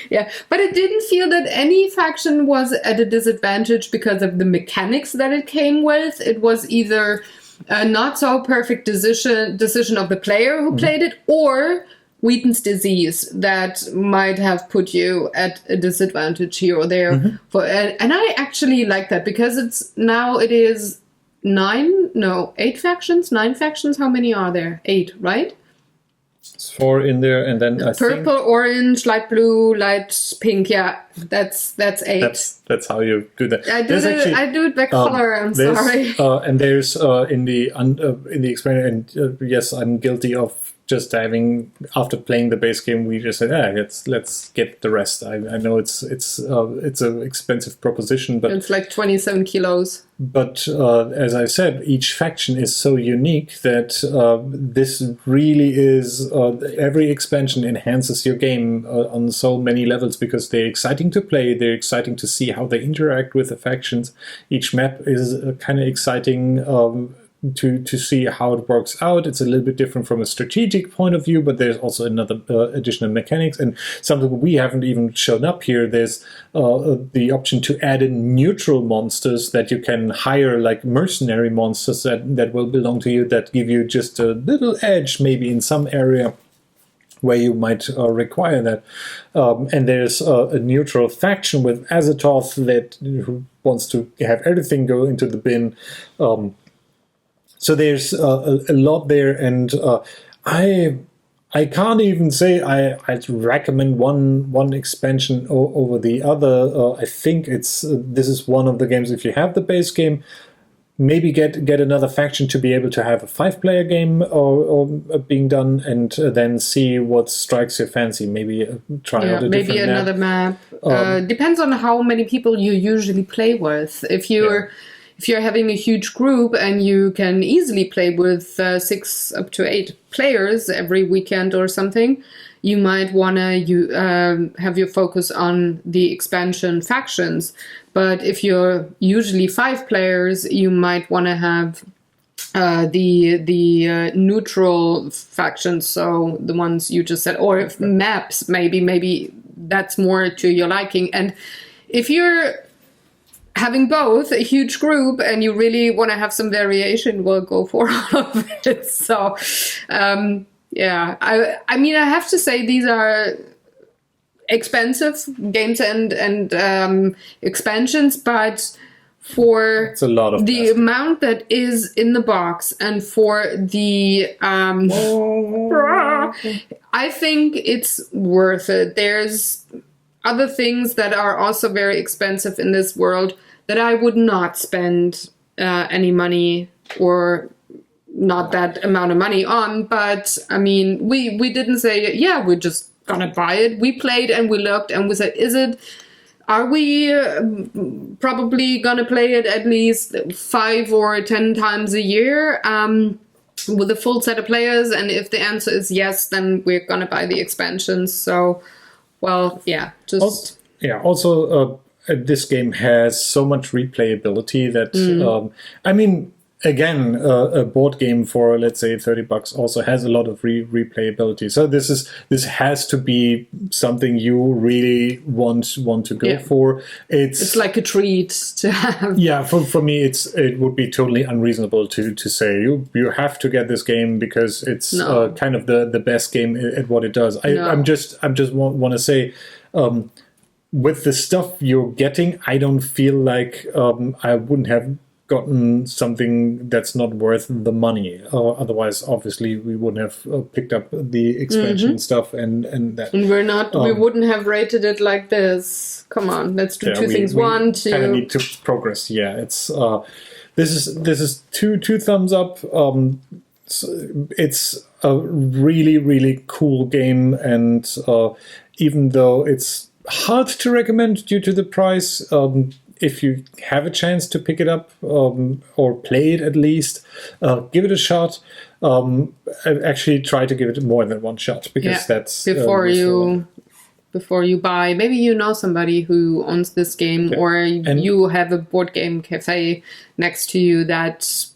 [SPEAKER 1] Yeah, but it didn't feel that any faction was at a disadvantage because of the mechanics that it came with. It was either a not so perfect decision of the player who played it, or Wheaton's disease that might have put you at a disadvantage here or there. And I actually like that because it is 8 factions, 9 factions. How many are there? 8, right?
[SPEAKER 2] It's 4 in there, and then I think
[SPEAKER 1] Purple, orange, light blue, light pink. Yeah, that's 8.
[SPEAKER 2] that's how you do that.
[SPEAKER 1] I do it by color. I'm sorry.
[SPEAKER 2] And there's in the experiment, and yes, I'm guilty of just having, after playing the base game, we just said, let's get the rest. I know it's an expensive proposition, but
[SPEAKER 1] it's like 27 kilos.
[SPEAKER 2] But as I said, each faction is so unique that this really is, every expansion enhances your game on so many levels, because they're exciting to play, they're exciting to see how they interact with the factions. Each map is kind of exciting to see how it works out. It's a little bit different from a strategic point of view, but there's also another additional mechanics, and something we haven't even shown up here. There's the option to add in neutral monsters that you can hire, like mercenary monsters that will belong to you, that give you just a little edge maybe in some area where you might require that. And there's a neutral faction with Azathoth who wants to have everything go into the bin. So there's a lot there, and I can't even say I'd recommend one expansion over the other. I think this is one of the games, if you have the base game, maybe get another faction to be able to have a 5-player game or being done, and then see what strikes your fancy. Maybe try out a
[SPEAKER 1] maybe
[SPEAKER 2] different
[SPEAKER 1] another map. Depends on how many people you usually play with. If you're having a huge group and you can easily play with 6 up to 8 players every weekend or something, you might want to have your focus on the expansion factions. But if you're usually 5 players, you might want to have the neutral factions, so the ones you just said, or if maps, maybe that's more to your liking. And if you're having both, a huge group, and you really want to have some variation, well, go for all of it. So, yeah, I mean, I have to say these are expensive games and expansions, but for
[SPEAKER 2] it's a lot of
[SPEAKER 1] the amount that is in the box, and for the I think it's worth it. There's other things that are also very expensive in this world that I would not spend any money, or not that amount of money on. But I mean, we didn't say, yeah, we're just gonna buy it. We played and we looked and we said, are we probably gonna play it at least 5 or 10 times a year with a full set of players? And if the answer is yes, then we're gonna buy the expansions. So, well, yeah, just...
[SPEAKER 2] Also, this game has so much replayability that, I mean, again, a board game for, let's say, $30 also has a lot of replayability. So this has to be something you really want to go for. It's like
[SPEAKER 1] a treat to have.
[SPEAKER 2] Yeah, for me, it would be totally unreasonable to say you have to get this game because it's kind of the best game at what it does. I'm just want to say. With the stuff you're getting, I don't feel like I wouldn't have gotten something that's not worth the money. Otherwise, obviously, we wouldn't have picked up the expansion stuff and that.
[SPEAKER 1] And we wouldn't have rated it like this. Come on, let's do two things. One, two.
[SPEAKER 2] Kind of need to progress. Yeah, it's this is two thumbs up. It's a really, really cool game, and even though it's hard to recommend due to the price, if you have a chance to pick it up or play it at least, give it a shot. Actually try to give it more than one shot, because that's before you buy. Maybe you know somebody who owns this game, or you have a board game cafe next to you that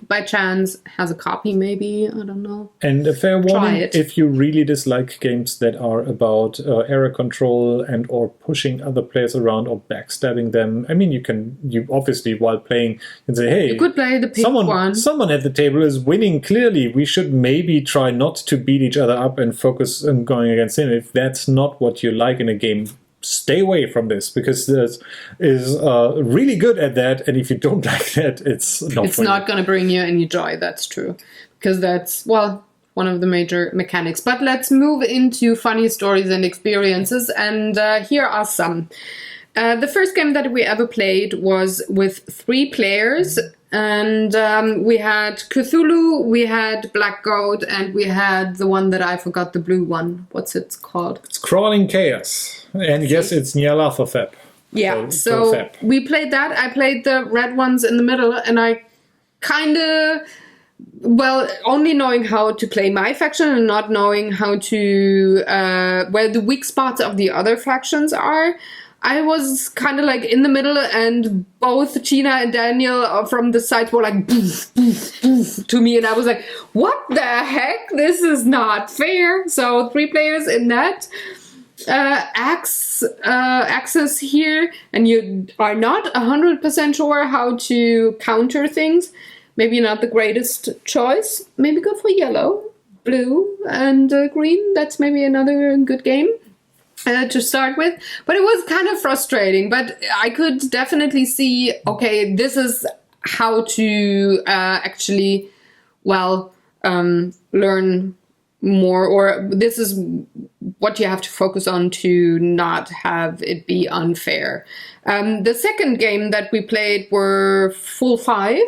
[SPEAKER 2] by chance has a copy, maybe. I don't know. And a fair warning, if you really dislike games that are about error control and or pushing other players around or backstabbing them, I mean, you obviously, while playing, can say, hey,
[SPEAKER 1] you could play the pink one.
[SPEAKER 2] Someone at the table is winning clearly. We should maybe try not to beat each other up and focus on going against him. If that's not what you like in a game, stay away from this, because this is really good at that, and if you don't like that, it's not
[SPEAKER 1] going to bring you any joy. That's true, because that's, well, one of the major mechanics. But let's move into funny stories and experiences, and here are some. The first game that we ever played was with 3 players, and we had Cthulhu, we had Black Goat, and we had the one that I forgot, the blue one. What's it called?
[SPEAKER 2] It's Crawling Chaos. And yes, it's Nyarlathotep.
[SPEAKER 1] Yeah, so we played that. I played the red ones in the middle, and I kind of... Well, only knowing how to play my faction and not knowing how to... where the weak spots of the other factions are... I was kind of like in the middle, and both Gina and Daniel from the sides were like boof, boof, boof to me, and I was like, what the heck? This is not fair. So 3 players in that. Axis here, and you are not 100% sure how to counter things. Maybe not the greatest choice. Maybe go for yellow, blue, and green. That's maybe another good game. To start with, but it was kind of frustrating, but I could definitely see, okay, this is how to actually, learn more, or this is what you have to focus on to not have it be unfair. The second game that we played were full 5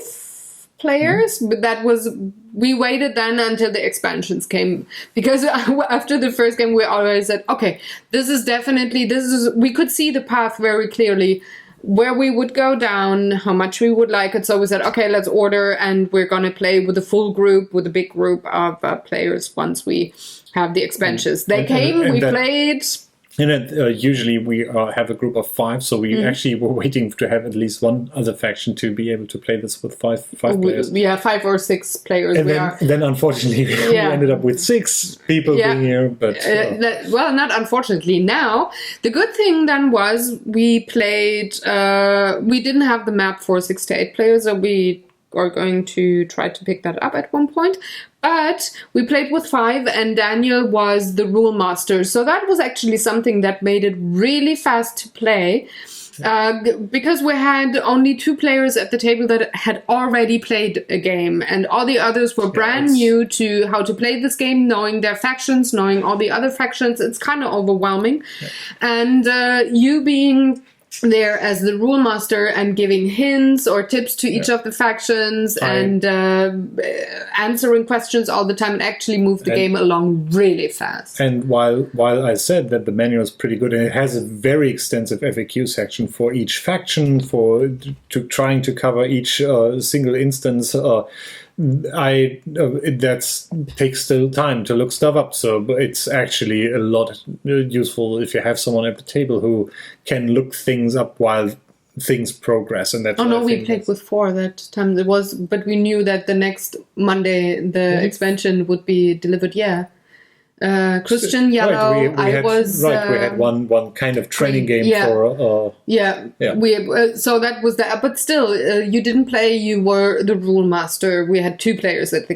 [SPEAKER 1] players, but that was, we waited then until the expansions came, because after the first game we always said, okay, we could see the path very clearly, where we would go down, how much we would like it. So we said, okay, let's order, and we're gonna play with a full group, with a big group of players once we have the expansions. We played.
[SPEAKER 2] And then, usually we have a group of 5, so we actually were waiting to have at least one other faction to be able to play this with five players.
[SPEAKER 1] We have 5 or 6 players.
[SPEAKER 2] And then unfortunately, we ended up with 6 people being here. But
[SPEAKER 1] well, not unfortunately. Now, the good thing then was we played. We didn't have the map for 6 to 8 players, so we are going to try to pick that up at one point. But we played with 5, and Daniel was the rule master. So that was actually something that made it really fast to play. Because we had only 2 players at the table that had already played a game, and all the others were brand new to how to play this game, knowing their factions, knowing all the other factions. It's kind of overwhelming. Yeah. And you being there as the rule master and giving hints or tips to each of the factions and answering questions all the time, and actually move the game along really fast.
[SPEAKER 2] And while I said that the manual is pretty good, and it has a very extensive FAQ section for each faction, trying to cover each single instance, that takes still time to look stuff up, so it's actually a lot useful if you have someone at the table who can look things up while things progress. And that's
[SPEAKER 1] we played with 4 that time. But we knew that the next Monday the expansion would be delivered. Christian yellow.
[SPEAKER 2] We had one kind of training game for.
[SPEAKER 1] So that was that. But still, you didn't play. You were the rule master. We had 2 players at the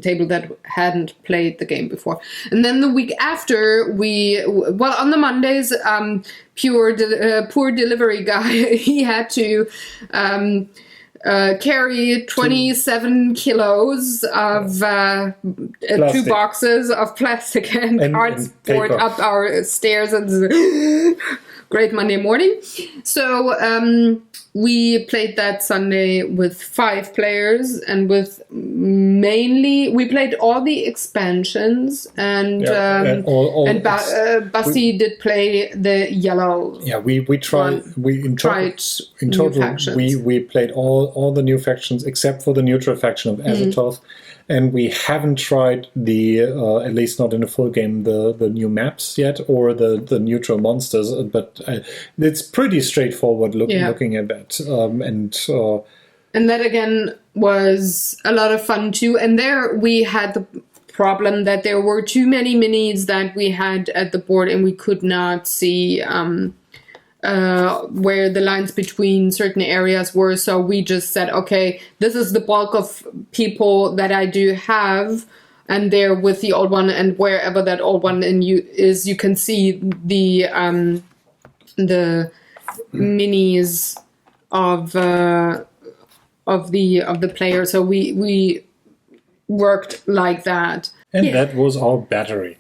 [SPEAKER 1] table that hadn't played the game before. And then the week after, on the Mondays, poor delivery guy, he had to. Carry 27 kilos of 2 boxes of plastic and cardboard up our stairs, and great Monday morning. So we played that Sunday with 5 players, and we played all the expansions, and Bussy did play the yellow.
[SPEAKER 2] Yeah, we tried. In total, we played all the new factions except for the neutral faction of Azathoth. And we haven't tried at least not in a full game, the new maps yet, or the neutral monsters. But it's pretty straightforward looking at that.
[SPEAKER 1] And that again was a lot of fun too. And there we had the problem that there were too many minis that we had at the board, and we could not see where the lines between certain areas were. So we just said, okay, this is the bulk of people that I do have, and they're with the old one, and wherever that old one is, you can see the minis of the player. So we worked like that.
[SPEAKER 2] And that was our battery.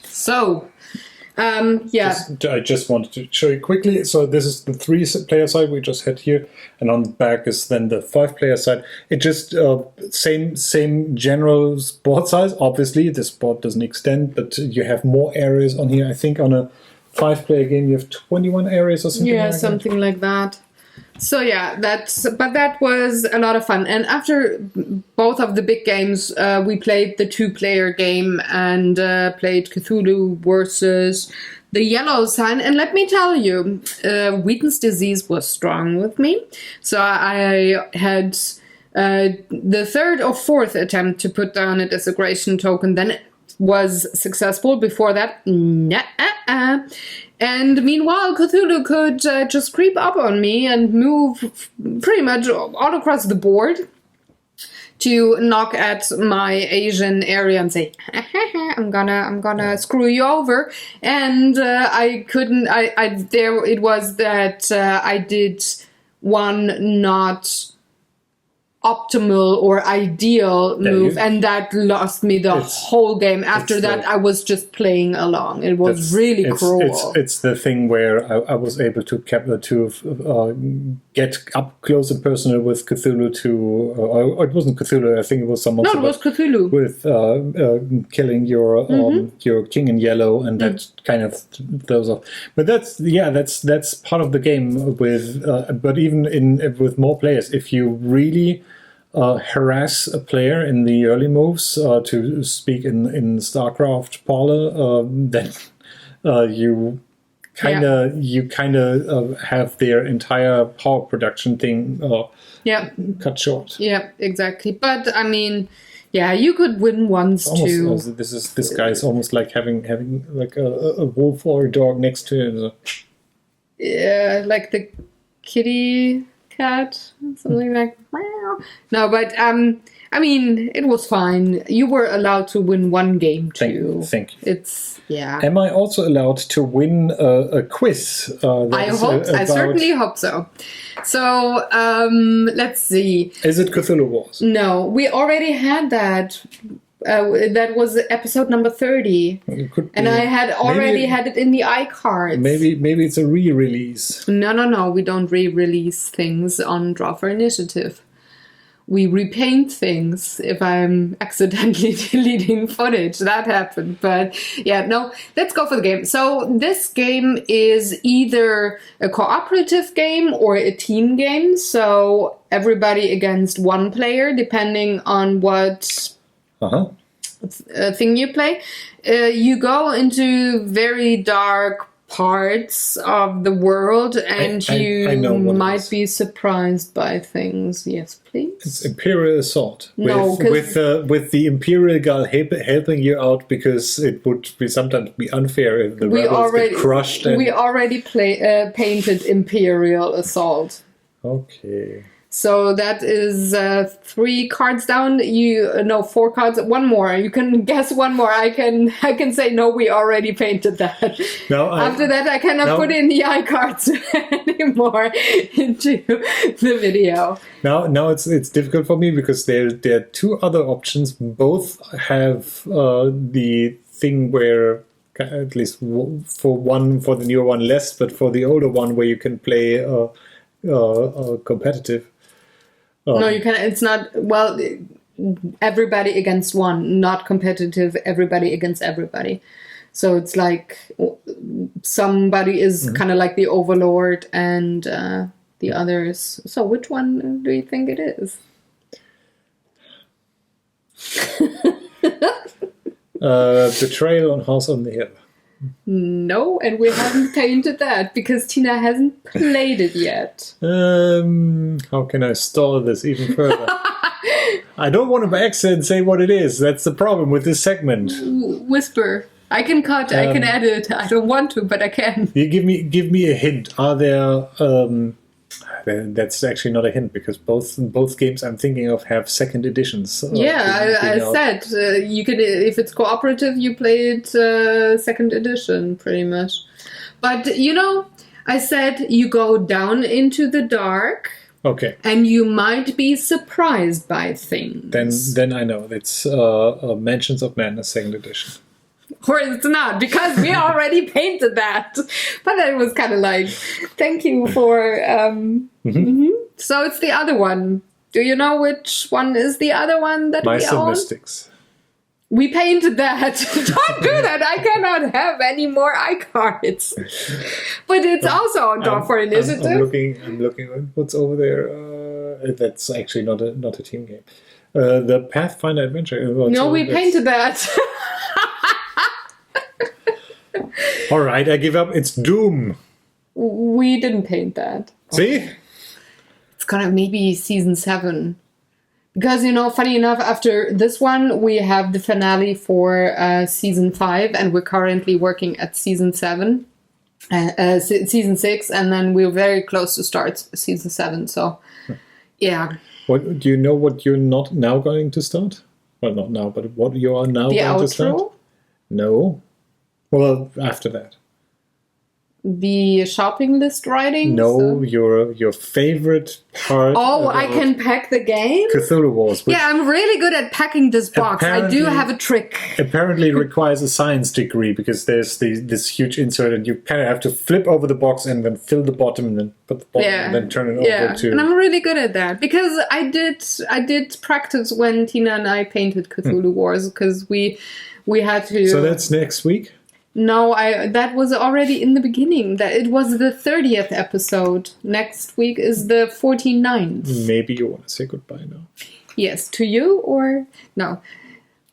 [SPEAKER 1] So,
[SPEAKER 2] I just wanted to show you quickly. So this is the 3-player side we just had here, and on the back is then the 5-player side. It just same general board size. Obviously, this board doesn't extend, but you have more areas on here. I think on a 5-player game you have 21 areas or something.
[SPEAKER 1] Yeah,
[SPEAKER 2] like
[SPEAKER 1] something like that. So yeah, that was a lot of fun. And after both of the big games, we played the 2-player game and played Cthulhu versus the Yellow Sign. And let me tell you, Wheaton's disease was strong with me. So I had the 3rd or 4th attempt to put down a desecration token. Then it was successful. Before that, nah. And meanwhile, Cthulhu could just creep up on me and move pretty much all across the board to knock at my Asian area and say, I'm gonna screw you over. And I couldn't, there it was that I did one not optimal or ideal move, and that lost me the whole game. After that, I was just playing along. It was really cruel.
[SPEAKER 2] It's the thing where I was able to get up close and personal with Cthulhu or it wasn't Cthulhu, I think it was someone.
[SPEAKER 1] No, it was Cthulhu.
[SPEAKER 2] With killing your king in yellow, and that kind of throws off. But that's part of the game with, but even with more players, if you really harass a player in the early moves, to speak in StarCraft parlor, then you kind of have their entire power production thing cut short.
[SPEAKER 1] Yeah, exactly. But I mean, yeah, you could win once too.
[SPEAKER 2] This guy is almost like having like a wolf or a dog next to him.
[SPEAKER 1] Yeah, like the kitty cat, something like meow. No, but I mean, it was fine. You were allowed to win one game too.
[SPEAKER 2] Thank you.
[SPEAKER 1] Am
[SPEAKER 2] I also allowed to win a quiz?
[SPEAKER 1] I certainly hope so. So let's see.
[SPEAKER 2] Is it Cthulhu Wars?
[SPEAKER 1] No, we already had that. That was episode number 30. And I had already had it in the iCards.
[SPEAKER 2] Maybe it's a re-release.
[SPEAKER 1] No. We don't re-release things on Draw for Initiative. We repaint things if I'm accidentally deleting footage. That happened. But yeah, no, let's go for the game. So this game is either a cooperative game or a team game. So everybody against one player, depending on what thing you play. You go into very dark parts of the world, and you might be surprised by things. Yes, please.
[SPEAKER 2] It's Imperial Assault. With the Imperial Guard helping you out, because it would sometimes be unfair if the rebels get crushed.
[SPEAKER 1] We already painted Imperial Assault.
[SPEAKER 2] Okay.
[SPEAKER 1] So that is 3 cards down. 4 cards. One more. You can guess one more. I can say no. We already painted that. After that, I cannot put in the iCards anymore into the video.
[SPEAKER 2] Now it's difficult for me, because there are 2 other options. Both have the thing where, at least for the newer one less, but for the older one where you can play competitive.
[SPEAKER 1] No, you can. It's not. Well, everybody against one, not competitive. Everybody against everybody. So it's like somebody is kind of like the overlord, and the others. So which one do you think it is?
[SPEAKER 2] Betrayal on House on the Hill.
[SPEAKER 1] No, and we haven't painted that because Tina hasn't played it yet.
[SPEAKER 2] How can I stall this even further? I don't want to by accident say what it is. That's the problem with this segment.
[SPEAKER 1] Whisper. I can cut. I can edit. I don't want to, but I can.
[SPEAKER 2] You give me a hint. Are there? That's actually not a hint, because both games I'm thinking of have second editions.
[SPEAKER 1] I said you can, if it's cooperative, you play it second edition pretty much. But I said you go down into the dark
[SPEAKER 2] Okay.
[SPEAKER 1] And you might be surprised by things.
[SPEAKER 2] Then I know. It's Mansions of Madness 2nd edition.
[SPEAKER 1] Or it's not, because we already painted that. But that was kind of like, thank you for... So it's the other one. Do you know which one is the other one that
[SPEAKER 2] Mice
[SPEAKER 1] we
[SPEAKER 2] and
[SPEAKER 1] own?
[SPEAKER 2] Mystics.
[SPEAKER 1] We painted that. Don't do that. I cannot have any more iCards. But it's also on Draw for Initiative.
[SPEAKER 2] I'm looking at what's over there. That's actually not a team game. The Pathfinder Adventure.
[SPEAKER 1] No, we painted that.
[SPEAKER 2] All right, I give up. It's Doom.
[SPEAKER 1] We didn't paint that.
[SPEAKER 2] See?
[SPEAKER 1] It's gonna maybe season 7. Because, funny enough, after this one, we have the finale for season 5, and we're currently working at season 7, season 6, and then we're very close to start season 7. So, yeah.
[SPEAKER 2] What do you know? What you're not now going to start? Well, not now, but what you are now going to start?
[SPEAKER 1] The outro?
[SPEAKER 2] No. Well, after that.
[SPEAKER 1] The shopping list writing?
[SPEAKER 2] No, your favorite part.
[SPEAKER 1] Oh, I can pack the game?
[SPEAKER 2] Cthulhu Wars.
[SPEAKER 1] Yeah, I'm really good at packing this box. I do have a trick.
[SPEAKER 2] Apparently requires a science degree, because there's this huge insert and you kind of have to flip over the box and then fill the bottom and then put the bottom and then turn it over to...
[SPEAKER 1] And I'm really good at that, because I did practice when Tina and I painted Cthulhu Wars, because we had to...
[SPEAKER 2] So that's next week?
[SPEAKER 1] No, that was already in the beginning. That it was the 30th episode. Next week is the 49th.
[SPEAKER 2] Maybe you want to say goodbye now.
[SPEAKER 1] Yes, to you or no.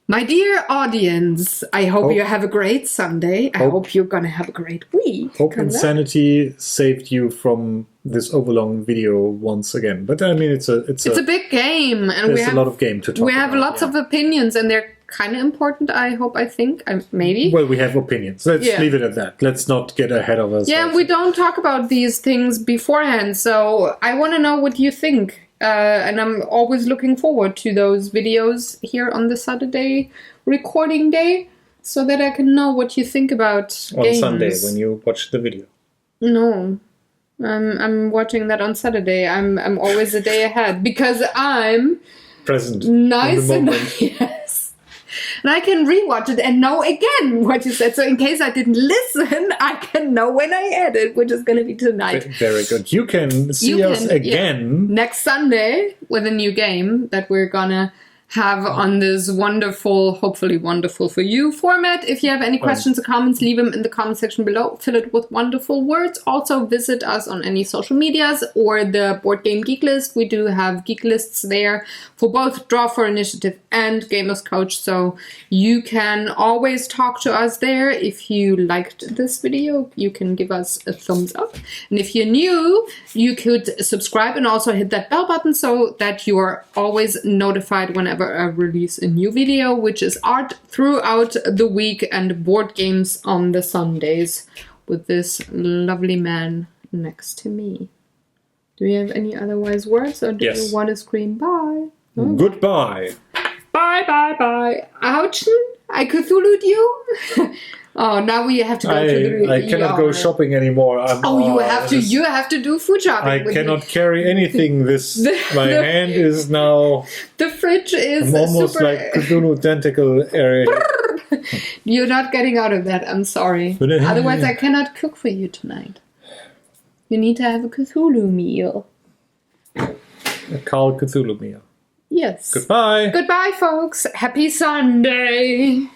[SPEAKER 1] My dear audience, I hope you have a great Sunday. I hope you're going to have a great week.
[SPEAKER 2] Hope Insanity saved you from this overlong video once again. But I mean, it's a
[SPEAKER 1] big game, and
[SPEAKER 2] there's a lot of game to talk about.
[SPEAKER 1] We have lots of opinions, and they're kind of important. I think maybe.
[SPEAKER 2] Well, we have opinions. Let's leave it at that. Let's not get ahead of ourselves.
[SPEAKER 1] Yeah, we don't talk about these things beforehand, so I want to know what you think. And I'm always looking forward to those videos here on the Saturday recording day, so that I can know what you think about
[SPEAKER 2] on
[SPEAKER 1] games.
[SPEAKER 2] Sunday when you watch the video.
[SPEAKER 1] No, I'm watching that on Saturday. I'm always a day ahead, because I'm
[SPEAKER 2] present.
[SPEAKER 1] Nice and yes. And I can rewatch it and know again what you said. So in case I didn't listen, I can know when I edit, which is going to be tonight.
[SPEAKER 2] Very good. You can see us again
[SPEAKER 1] next Sunday with a new game that we're going to have on this wonderful, hopefully wonderful for you format. If you have any questions or comments, leave them in the comment section below. Fill it with wonderful words. Also visit us on any social medias or the Board Game Geek List. We do have geek lists there for both Draw for Initiative and Gamers Coach. So you can always talk to us there. If you liked this video, you can give us a thumbs up. And if you're new, you could subscribe and also hit that bell button so that you are always notified whenever I release a new video, which is art throughout the week and board games on the Sundays with this lovely man next to me. Do you have any other wise words, or do you want to scream bye?
[SPEAKER 2] No? Goodbye.
[SPEAKER 1] Bye, bye, bye. Ouchen? I Cthulhu'd you? Oh, now we have to go to the
[SPEAKER 2] I cannot go shopping anymore.
[SPEAKER 1] You have to do food shopping.
[SPEAKER 2] I cannot carry anything. My hand is now.
[SPEAKER 1] The fridge is.
[SPEAKER 2] I'm almost like Cthulhu tentacle area.
[SPEAKER 1] You're not getting out of that. I'm sorry. Otherwise, I cannot cook for you tonight. You need to have a Cthulhu meal.
[SPEAKER 2] A Carl Cthulhu meal.
[SPEAKER 1] Yes.
[SPEAKER 2] Goodbye.
[SPEAKER 1] Goodbye, folks. Happy Sunday.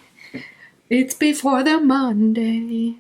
[SPEAKER 1] It's before the Monday.